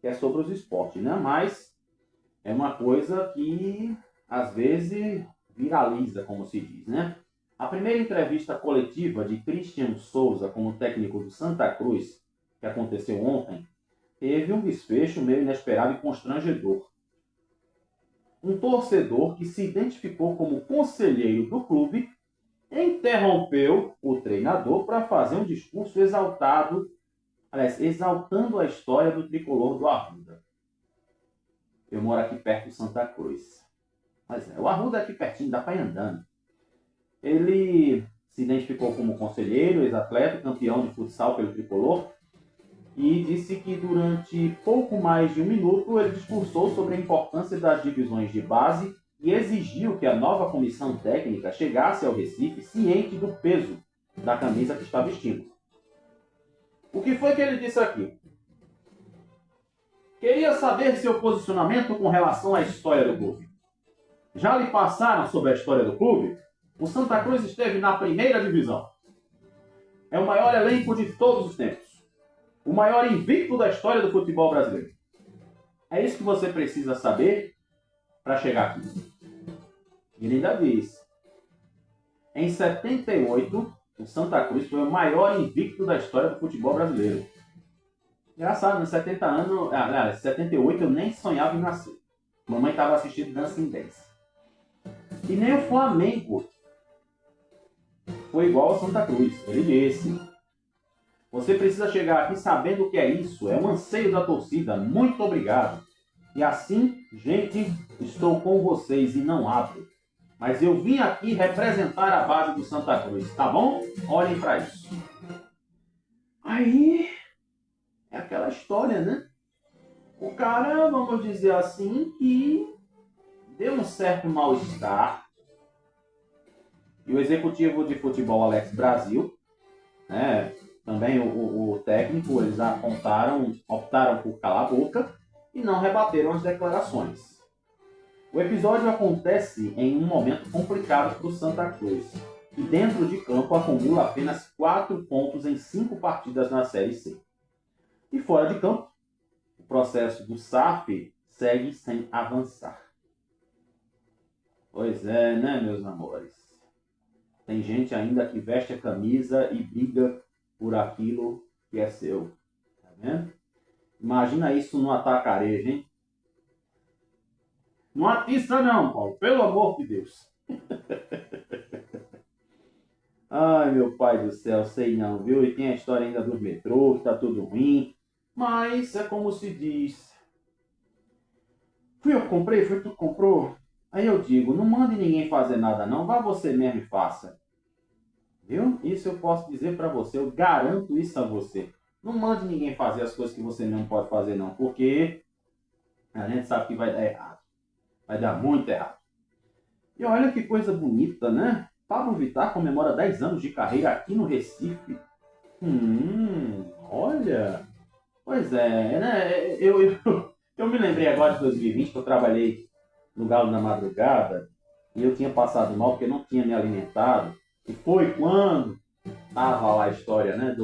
que é sobre os esportes, né? Mas é uma coisa que às vezes viraliza, como se diz, né? A primeira entrevista coletiva de Cristiano Souza como técnico do Santa Cruz, que aconteceu ontem, teve um desfecho meio inesperado e constrangedor. Um torcedor que se identificou como conselheiro do clube interrompeu o treinador para fazer um discurso exaltando a história do tricolor do Arruda. Eu moro aqui perto de Santa Cruz. Mas o Arruda é aqui pertinho, dá para ir andando. Ele se identificou como conselheiro, ex-atleta, campeão de futsal pelo tricolor, e disse que durante pouco mais de um minuto ele discursou sobre a importância das divisões de base e exigiu que a nova comissão técnica chegasse ao Recife ciente do peso da camisa que está vestindo. O que foi que ele disse aqui? Queria saber seu posicionamento com relação à história do clube. Já lhe passaram sobre a história do clube? O Santa Cruz esteve na primeira divisão. É o maior elenco de todos os tempos. O maior invicto da história do futebol brasileiro. É isso que você precisa saber para chegar aqui. Ele ainda diz. Em 78, o Santa Cruz foi o maior invicto da história do futebol brasileiro. Engraçado, em 70 anos, 78 eu nem sonhava em nascer. Mamãe estava assistindo Dança em 10. E nem o Flamengo foi igual ao Santa Cruz. Ele disse: você precisa chegar aqui sabendo o que é isso. É um anseio da torcida. Muito obrigado. E assim, gente, estou com vocês e não abro. Mas eu vim aqui representar a base do Santa Cruz, tá bom? Olhem para isso. Aí, é aquela história, né? O cara, vamos dizer assim, que deu um certo mal-estar. E o executivo de futebol Alex Brasil, né, também o técnico, eles optaram por calar a boca e não rebateram as declarações. O episódio acontece em um momento complicado para o Santa Cruz, que dentro de campo acumula apenas 4 pontos em 5 partidas na Série C. E fora de campo, o processo do SAF segue sem avançar. Pois é, né, meus amores? Tem gente ainda que veste a camisa e briga por aquilo que é seu. Tá vendo? Imagina isso no Atacarejo, hein? Não atiça não, Paulo. Pelo amor de Deus. Ai, meu pai do céu, sei não, viu? E tem a história ainda dos metrôs, que tá tudo ruim. Mas é como se diz. Fui eu que comprei? Foi tu que comprou? Aí eu digo, não mande ninguém fazer nada não. Vá você mesmo e faça. Viu? Isso eu posso dizer pra você. Eu garanto isso a você. Não mande ninguém fazer as coisas que você não pode fazer não. Porque a gente sabe que vai dar errado. Vai dar muito errado. E olha que coisa bonita, né? Pablo Vittar comemora 10 anos de carreira aqui no Recife. Olha. Pois é, né? Eu me lembrei agora de 2020 que eu trabalhei no Galo na Madrugada. e eu tinha passado mal porque não tinha me alimentado. E foi quando tava lá a história, né,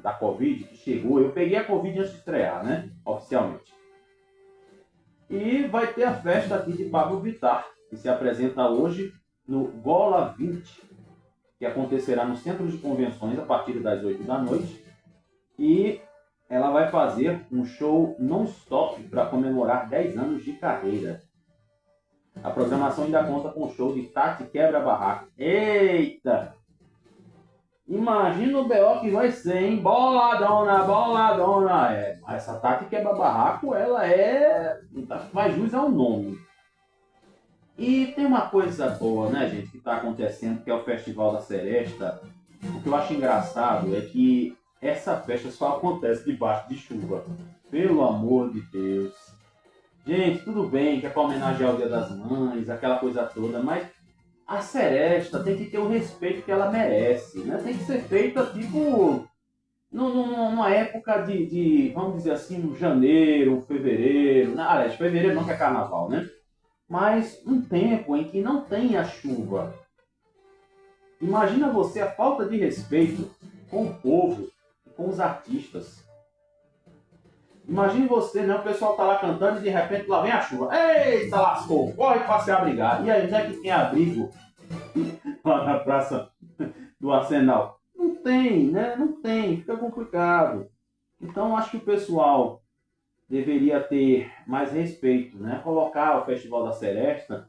da Covid, que chegou. Eu peguei a Covid antes de estrear, né, oficialmente. E vai ter a festa aqui de Pablo Vittar, que se apresenta hoje no Gola 20, que acontecerá no Centro de Convenções a partir das 8 da noite. E ela vai fazer um show non-stop para comemorar 10 anos de carreira. A programação ainda conta com o show de Tati Quebra-Barraco. Eita! Imagina o B.O. que vai ser, hein? Boladona, boladona. Essa Tati Quebra-Barraco, ela faz jus ao nome. E tem uma coisa boa, né, gente, que está acontecendo, que é o Festival da Seresta. O que eu acho engraçado é que essa festa só acontece debaixo de chuva. Pelo amor de Deus. Gente, tudo bem que é para homenagear o Dia das Mães, aquela coisa toda, mas a Seresta tem que ter o respeito que ela merece, né? Tem que ser feita, tipo, numa época vamos dizer assim, no janeiro, fevereiro. Aliás, fevereiro não, que é carnaval, né? Mas um tempo em que não tem a chuva. Imagina você a falta de respeito com o povo e com os artistas. Imagine você, né? O pessoal tá lá cantando e de repente lá vem a chuva. Eita, lascou! Corre para se abrigar. E aí, onde é que tem abrigo? Lá na praça do Arsenal. Não tem, né? Não tem. Fica complicado. Então, acho que o pessoal deveria ter mais respeito, né? Colocar o Festival da Seresta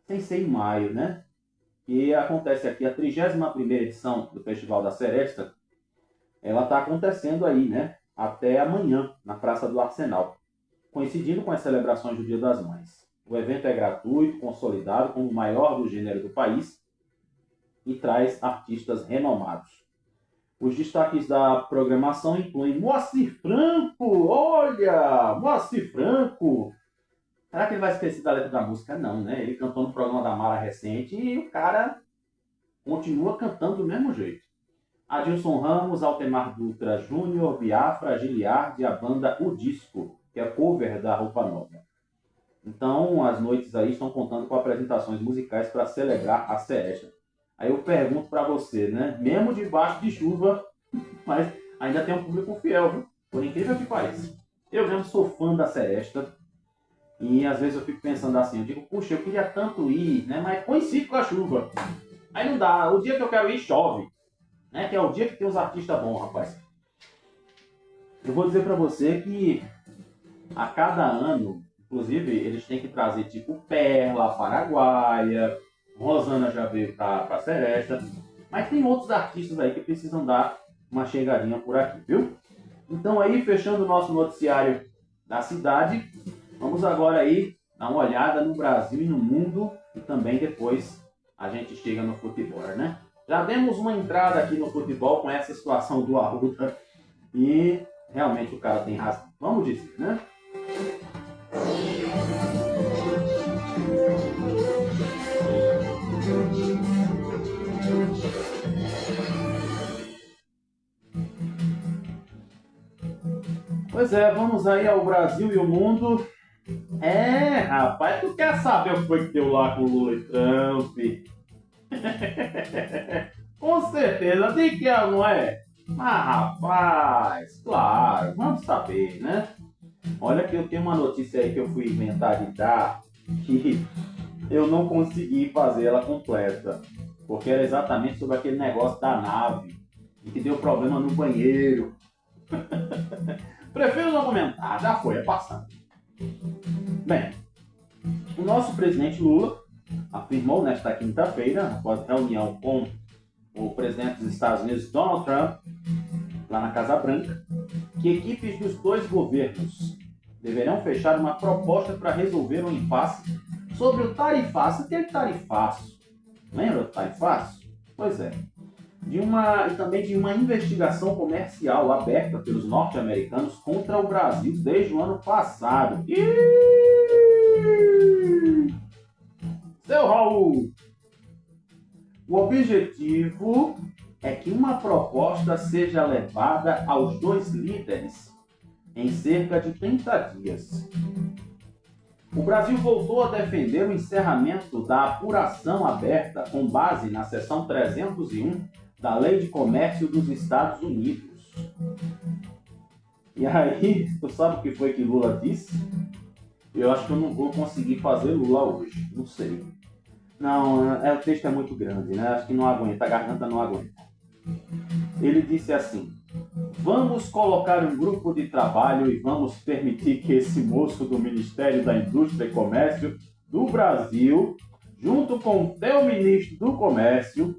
sem ser em maio, né? E acontece aqui a 31ª edição do Festival da Seresta. Ela está acontecendo aí, né? Até amanhã, na Praça do Arsenal, coincidindo com as celebrações do Dia das Mães. O evento é gratuito, consolidado como o maior do gênero do país e traz artistas renomados. Os destaques da programação incluem Moacir Franco. Olha, Moacir Franco. Será que ele vai esquecer da letra da música? Não, né? Ele cantou no programa da Mara recente e o cara continua cantando do mesmo jeito. Adilson Ramos, Altemar Dutra Júnior, Biafra, Giliard e a banda O Disco, que é cover da Roupa Nova. Então, as noites aí estão contando com apresentações musicais para celebrar a Seresta. Aí eu pergunto para você, né? Mesmo debaixo de chuva, mas ainda tem um público fiel, viu? Por incrível que pareça. Eu mesmo sou fã da Seresta e às vezes eu fico pensando assim, eu digo, puxa, eu queria tanto ir, né? Mas coincide com a chuva. Aí não dá. O dia que eu quero ir, chove. Né? Que é o dia que tem os artistas bons, rapaz. Eu vou dizer para você que a cada ano, inclusive, eles têm que trazer tipo Perla, Paraguaia, Rosana já veio para Seresta, mas tem outros artistas aí que precisam dar uma chegadinha por aqui, viu? Então aí, fechando o nosso noticiário da cidade, vamos agora aí dar uma olhada no Brasil e no mundo e também depois a gente chega no futebol, né? Já demos uma entrada aqui no futebol com essa situação do Arruda e realmente o cara tem razão. Vamos dizer, né? Pois é, vamos aí ao Brasil e o mundo. Rapaz, tu quer saber o que foi que deu lá com o Lula e Trump? Com certeza, de que ela não é? Mas rapaz, claro, vamos saber, né? Olha que eu tenho uma notícia aí que eu fui inventar de dar, que eu não consegui fazer ela completa. Porque era exatamente sobre aquele negócio da nave, e que deu problema no banheiro. Prefiro não comentar, já foi, é passado. Bem, o nosso presidente Lula afirmou nesta quinta-feira, após reunião com o presidente dos Estados Unidos, Donald Trump, lá na Casa Branca, que equipes dos dois governos deverão fechar uma proposta para resolver um impasse sobre o tarifaço. Aquele tarifaço, lembra do tarifaço? Pois é. E também de uma investigação comercial aberta pelos norte-americanos contra o Brasil desde o ano passado. Seu Raul, o objetivo é que uma proposta seja levada aos dois líderes em cerca de 30 dias. O Brasil voltou a defender o encerramento da apuração aberta com base na seção 301 da Lei de Comércio dos Estados Unidos. E aí, tu sabe o que foi que Lula disse? Eu acho que eu não vou conseguir fazer Lula hoje, não sei. Não, o texto é muito grande, né? Acho que não aguenta, a garganta não aguenta. Ele disse assim: vamos colocar um grupo de trabalho e vamos permitir que esse moço do Ministério da Indústria e Comércio do Brasil, junto com o teu ministro do Comércio,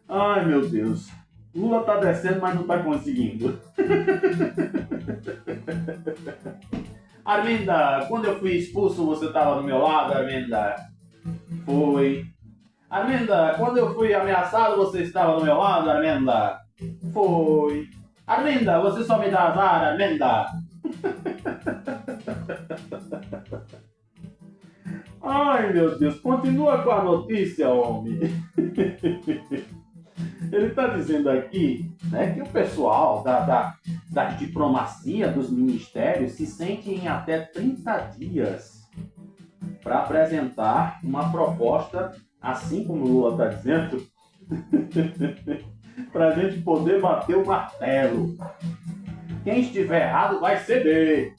ai meu Deus, Lula tá descendo, mas não tá conseguindo. Arminda, quando eu fui expulso, você estava do meu lado, Arminda? Foi. Arminda, quando eu fui ameaçado, você estava do meu lado, Arminda? Foi. Arminda, você só me dá azar, Arminda? Ai, meu Deus, continua com a notícia, homem. Ele está dizendo aqui, né, que o pessoal da diplomacia dos ministérios se sente em até 30 dias para apresentar uma proposta, assim como o Lula está dizendo, para a gente poder bater o martelo. Quem estiver errado vai ceder.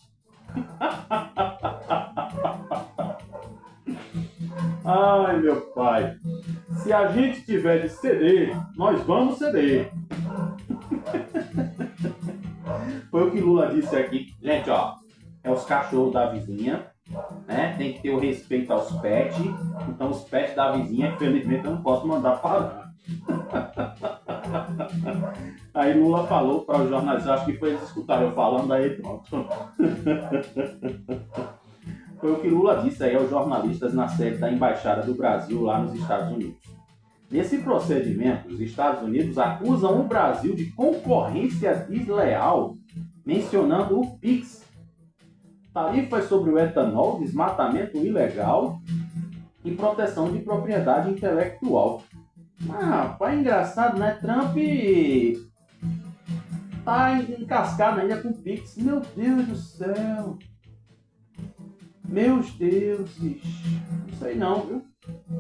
Ai, meu pai. Se a gente tiver de ceder, nós vamos ceder. Foi o que Lula disse aqui. Gente, ó, é os cachorros da vizinha, né? Tem que ter o respeito aos pets. Então, os pets da vizinha, infelizmente, eu não posso mandar parar. Aí Lula falou para os jornalistas, acho que foi eles escutaram eu falando, aí pronto. Foi o que Lula disse aí aos jornalistas na sede da Embaixada do Brasil lá nos Estados Unidos. Nesse procedimento, os Estados Unidos acusam o Brasil de concorrência desleal, mencionando o PIX, tarifas sobre o etanol, desmatamento ilegal e proteção de propriedade intelectual. Rapaz, engraçado, né? Trump tá encascado ainda com o PIX. Meu Deus do céu! Meus deuses! Não sei não, viu?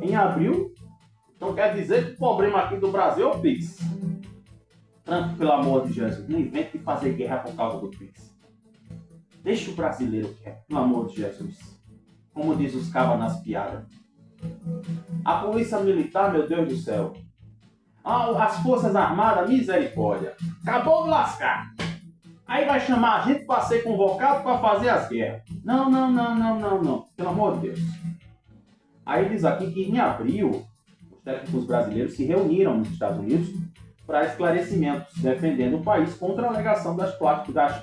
Em abril, então quer dizer que o problema aqui do Brasil é o PIX. Trump, pelo amor de Jesus, não invente de fazer guerra por causa do PIX. Deixa o brasileiro quieto, pelo amor de Jesus. Como diz os cabas nas piadas. A polícia militar, meu Deus do céu. As forças armadas, misericórdia. Acabou de lascar. Aí vai chamar a gente para ser convocado para fazer as guerras. Não. Pelo amor de Deus. Aí diz aqui que em abril, os técnicos brasileiros se reuniram nos Estados Unidos para esclarecimentos, defendendo o país contra a alegação das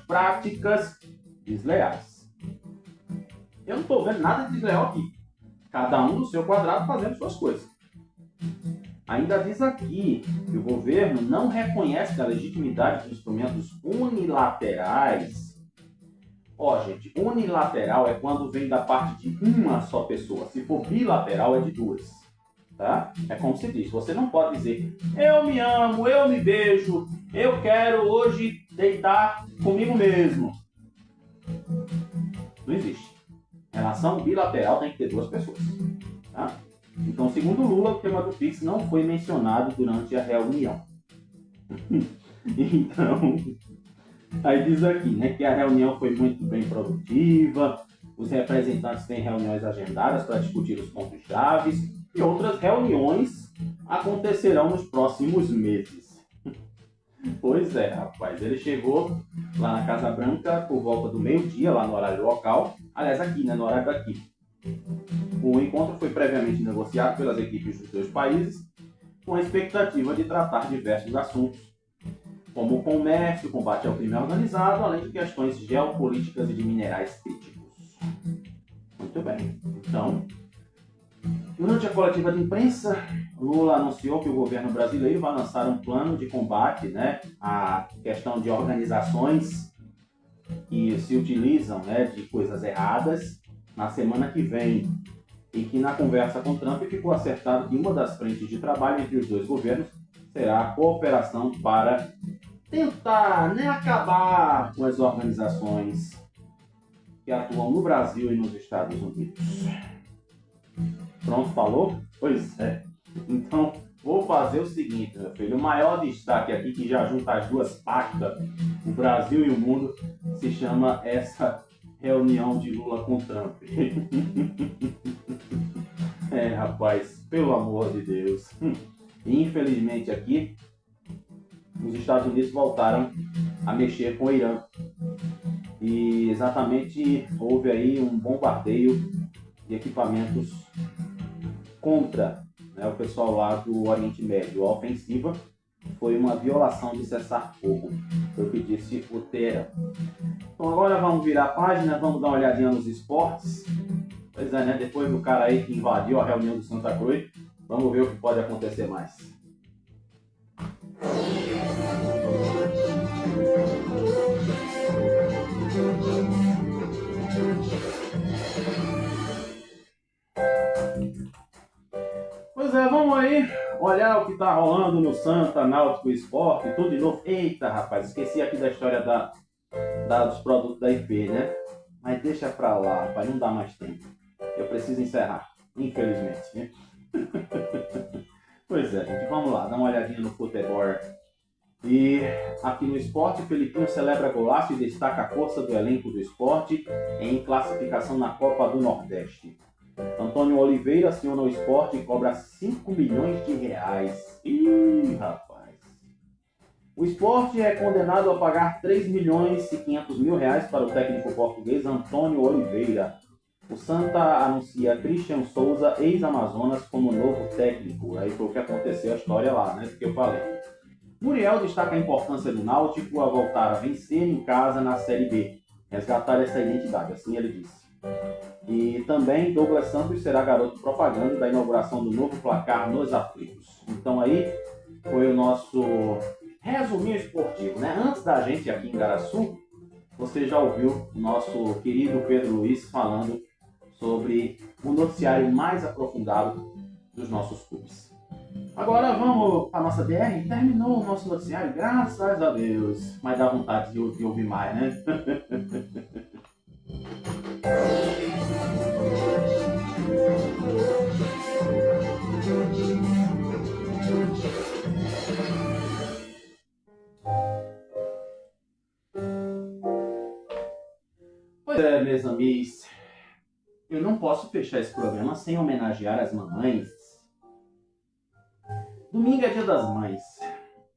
práticas desleais. Eu não estou vendo nada de desleal aqui. Cada um no seu quadrado fazendo suas coisas. Ainda diz aqui que o governo não reconhece a legitimidade de instrumentos unilaterais. Gente, unilateral é quando vem da parte de uma só pessoa. Se for bilateral, é de duas. Tá? É como se diz. Você não pode dizer, eu me amo, eu me beijo, eu quero hoje deitar comigo mesmo. Não existe. Relação bilateral tem que ter duas pessoas. Tá? Então, segundo Lula, o tema do PIX não foi mencionado durante a reunião. Então, aí diz aqui, né, que a reunião foi muito bem produtiva, os representantes têm reuniões agendadas para discutir os pontos chaves e outras reuniões acontecerão nos próximos meses. Pois é, rapaz, ele chegou lá na Casa Branca por volta do meio-dia, lá no horário local, aliás, aqui, né, no horário daqui. O encontro foi previamente negociado pelas equipes dos dois países, com a expectativa de tratar diversos assuntos, como o comércio, combate ao crime organizado, além de questões geopolíticas e de minerais críticos. Muito bem. Então, durante a coletiva de imprensa, Lula anunciou que o governo brasileiro vai lançar um plano de combate, né, à questão de organizações que se utilizam, né, de coisas erradas na semana que vem. E que na conversa com Trump ficou acertado que uma das frentes de trabalho entre os dois governos será a cooperação para tentar, né, acabar com as organizações que atuam no Brasil e nos Estados Unidos. Pronto, falou? Pois é. Então, vou fazer o seguinte, meu filho. O maior destaque aqui, que já junta as duas pastas, o Brasil e o mundo, se chama essa reunião de Lula com Trump. É, rapaz, pelo amor de Deus. Infelizmente aqui, os Estados Unidos voltaram a mexer com o Irã. E exatamente houve aí um bombardeio de equipamentos contra, né, o pessoal lá do Oriente Médio. A ofensiva foi uma violação de cessar-fogo, foi o que disse o Tera. Então agora vamos virar a página, vamos dar uma olhadinha nos esportes. Pois é, né? Depois do cara aí que invadiu a reunião do Santa Cruz, vamos ver o que pode acontecer mais. Pois é, vamos aí olhar o que tá rolando no Santa, Náutico Esporte, tudo de novo. Eita, rapaz, esqueci aqui da história dos produtos da IP, né? Mas deixa pra lá, rapaz, não dá mais tempo. Eu preciso encerrar, infelizmente, né? Pois é, gente, vamos lá, dá uma olhadinha no futebol. E aqui no esporte, o Felipinho celebra golaço e destaca a força do elenco do esporte em classificação na Copa do Nordeste. Antônio Oliveira aciona o esporte e cobra 5 milhões de reais. Ih, rapaz. O esporte é condenado a pagar 3 milhões e 500 mil reais para o técnico português Antônio Oliveira. O Santa anuncia Christian Souza, ex-Amazonas, como novo técnico. Aí foi o que aconteceu a história lá, né? Que eu falei. Muriel destaca a importância do Náutico a voltar a vencer em casa na Série B. Resgatar essa identidade, assim ele disse. E também Douglas Santos será garoto propaganda da inauguração do novo placar nos aflitos. Então aí foi o nosso resuminho esportivo, né? Antes da gente aqui em Garaçu, você já ouviu o nosso querido Pedro Luiz falando sobre o noticiário mais aprofundado dos nossos clubes. Agora vamos para a nossa BR. Terminou o nosso noticiário, graças a Deus. Mas dá vontade de ouvir mais, né? Pois é, meus amigos. Eu não posso fechar esse programa sem homenagear as mamães. Domingo é dia das mães.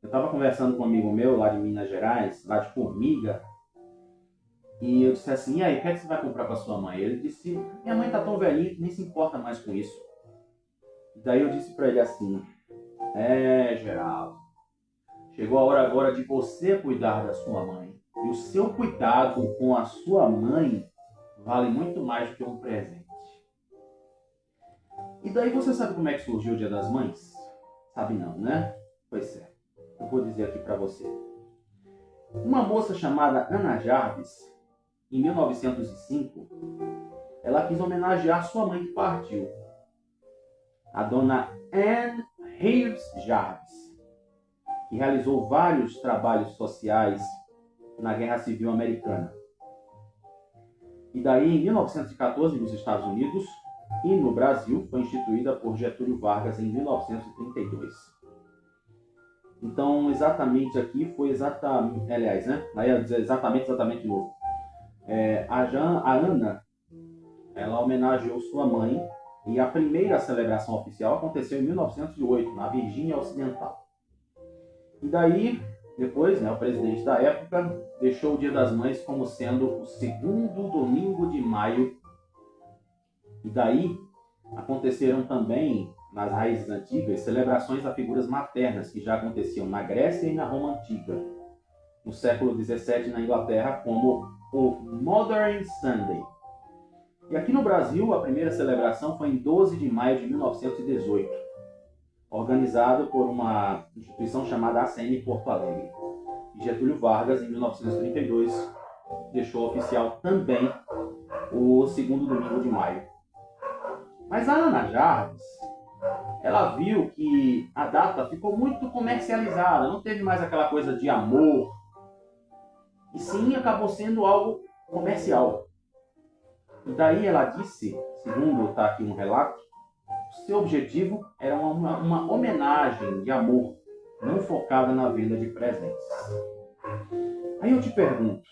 Eu estava conversando com um amigo meu lá de Minas Gerais, lá de Formiga, e eu disse assim, e aí, o que é que você vai comprar para sua mãe? Ele disse, minha mãe tá tão velhinha que nem se importa mais com isso. Daí eu disse para ele assim, Geraldo, chegou a hora agora de você cuidar da sua mãe. E o seu cuidado com a sua mãe vale muito mais do que um presente. E daí você sabe como é que surgiu o Dia das Mães? Sabe não, né? Pois é, eu vou dizer aqui para você. Uma moça chamada Ana Jarvis, em 1905, ela quis homenagear sua mãe que partiu, a dona Anne Hayes Jarvis, que realizou vários trabalhos sociais na Guerra Civil Americana. E daí, em 1914, nos Estados Unidos e no Brasil, foi instituída por Getúlio Vargas em 1932. Então, exatamente aqui foi exatamente, aliás, né? Aí eu ia dizer exatamente de novo. A Ana, ela homenageou sua mãe e a primeira celebração oficial aconteceu em 1908, na Virgínia Ocidental. E daí, depois, né, o presidente da época deixou o Dia das Mães como sendo o segundo domingo de maio. E daí aconteceram também, nas raízes antigas, celebrações a figuras maternas que já aconteciam na Grécia e na Roma Antiga. No século XVII, na Inglaterra, como o Modern Sunday. E aqui no Brasil, a primeira celebração foi em 12 de maio de 1918, organizado por uma instituição chamada ACM Porto Alegre. E Getúlio Vargas, em 1932, deixou oficial também o segundo domingo de maio. Mas a Ana Jarvis, ela viu que a data ficou muito comercializada, não teve mais aquela coisa de amor, e sim acabou sendo algo comercial. E daí ela disse, segundo está aqui um relato, seu objetivo era uma homenagem de amor, não focada na venda de presentes. Aí eu te pergunto,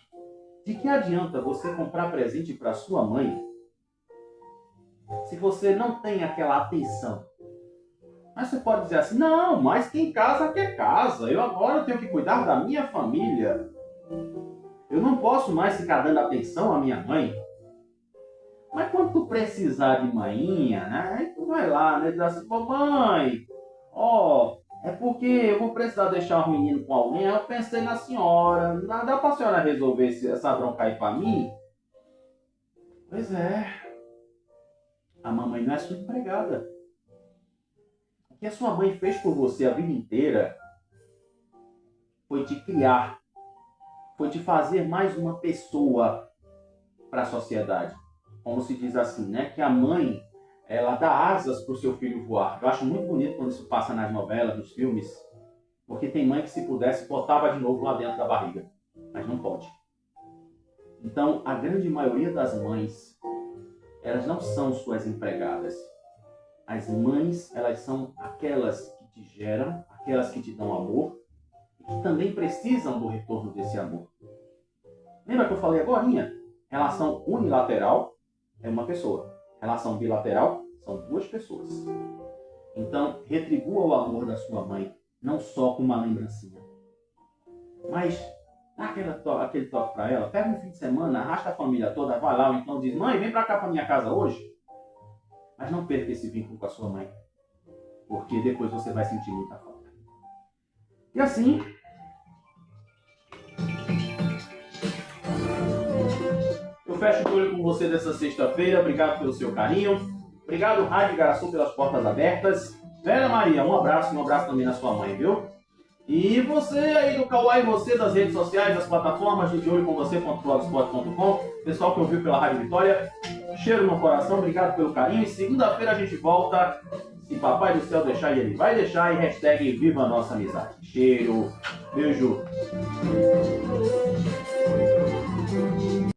de que adianta você comprar presente para sua mãe se você não tem aquela atenção? Mas você pode dizer assim, não, mas quem casa quer casa, eu agora tenho que cuidar da minha família. Eu não posso mais ficar dando atenção à minha mãe. Mas quando tu precisar de mainha, né? Aí tu vai lá, né? Diz assim, pô, mãe, é porque eu vou precisar deixar o menino com alguém. Aí eu pensei na senhora. Dá pra senhora resolver essa bronca aí pra mim? Pois é. A mamãe não é sua empregada. O que a sua mãe fez por você a vida inteira foi te criar. Foi te fazer mais uma pessoa para a sociedade. Como se diz assim, né? Que a mãe, ela dá asas para o seu filho voar. Eu acho muito bonito quando isso passa nas novelas, nos filmes, porque tem mãe que, se pudesse, botava de novo lá dentro da barriga, mas não pode. Então, a grande maioria das mães, elas não são suas empregadas. As mães, elas são aquelas que te geram, aquelas que te dão amor, e que também precisam do retorno desse amor. Lembra que eu falei agorinha? Relação unilateral é uma pessoa. Relação bilateral são duas pessoas. Então, retribua o amor da sua mãe, não só com uma lembrancinha. Mas, dá aquele toque para ela, pega um fim de semana, arrasta a família toda, vai lá, ou então diz, mãe, vem para cá para minha casa hoje. Mas não perca esse vínculo com a sua mãe, porque depois você vai sentir muita falta. E assim, eu fecho o olho com você dessa sexta-feira. Obrigado pelo seu carinho. Obrigado, Rádio Igaraçu, pelas portas abertas. Vera Maria, um abraço também na sua mãe, viu? E você aí do Kauai, você das redes sociais, das plataformas, de olho com você.blogspot.com, pessoal que ouviu pela Rádio Vitória, cheiro no coração, obrigado pelo carinho. E segunda-feira a gente volta, se Papai do Céu deixar, e ele vai deixar, e hashtag Viva a Nossa Amizade. Cheiro, beijo.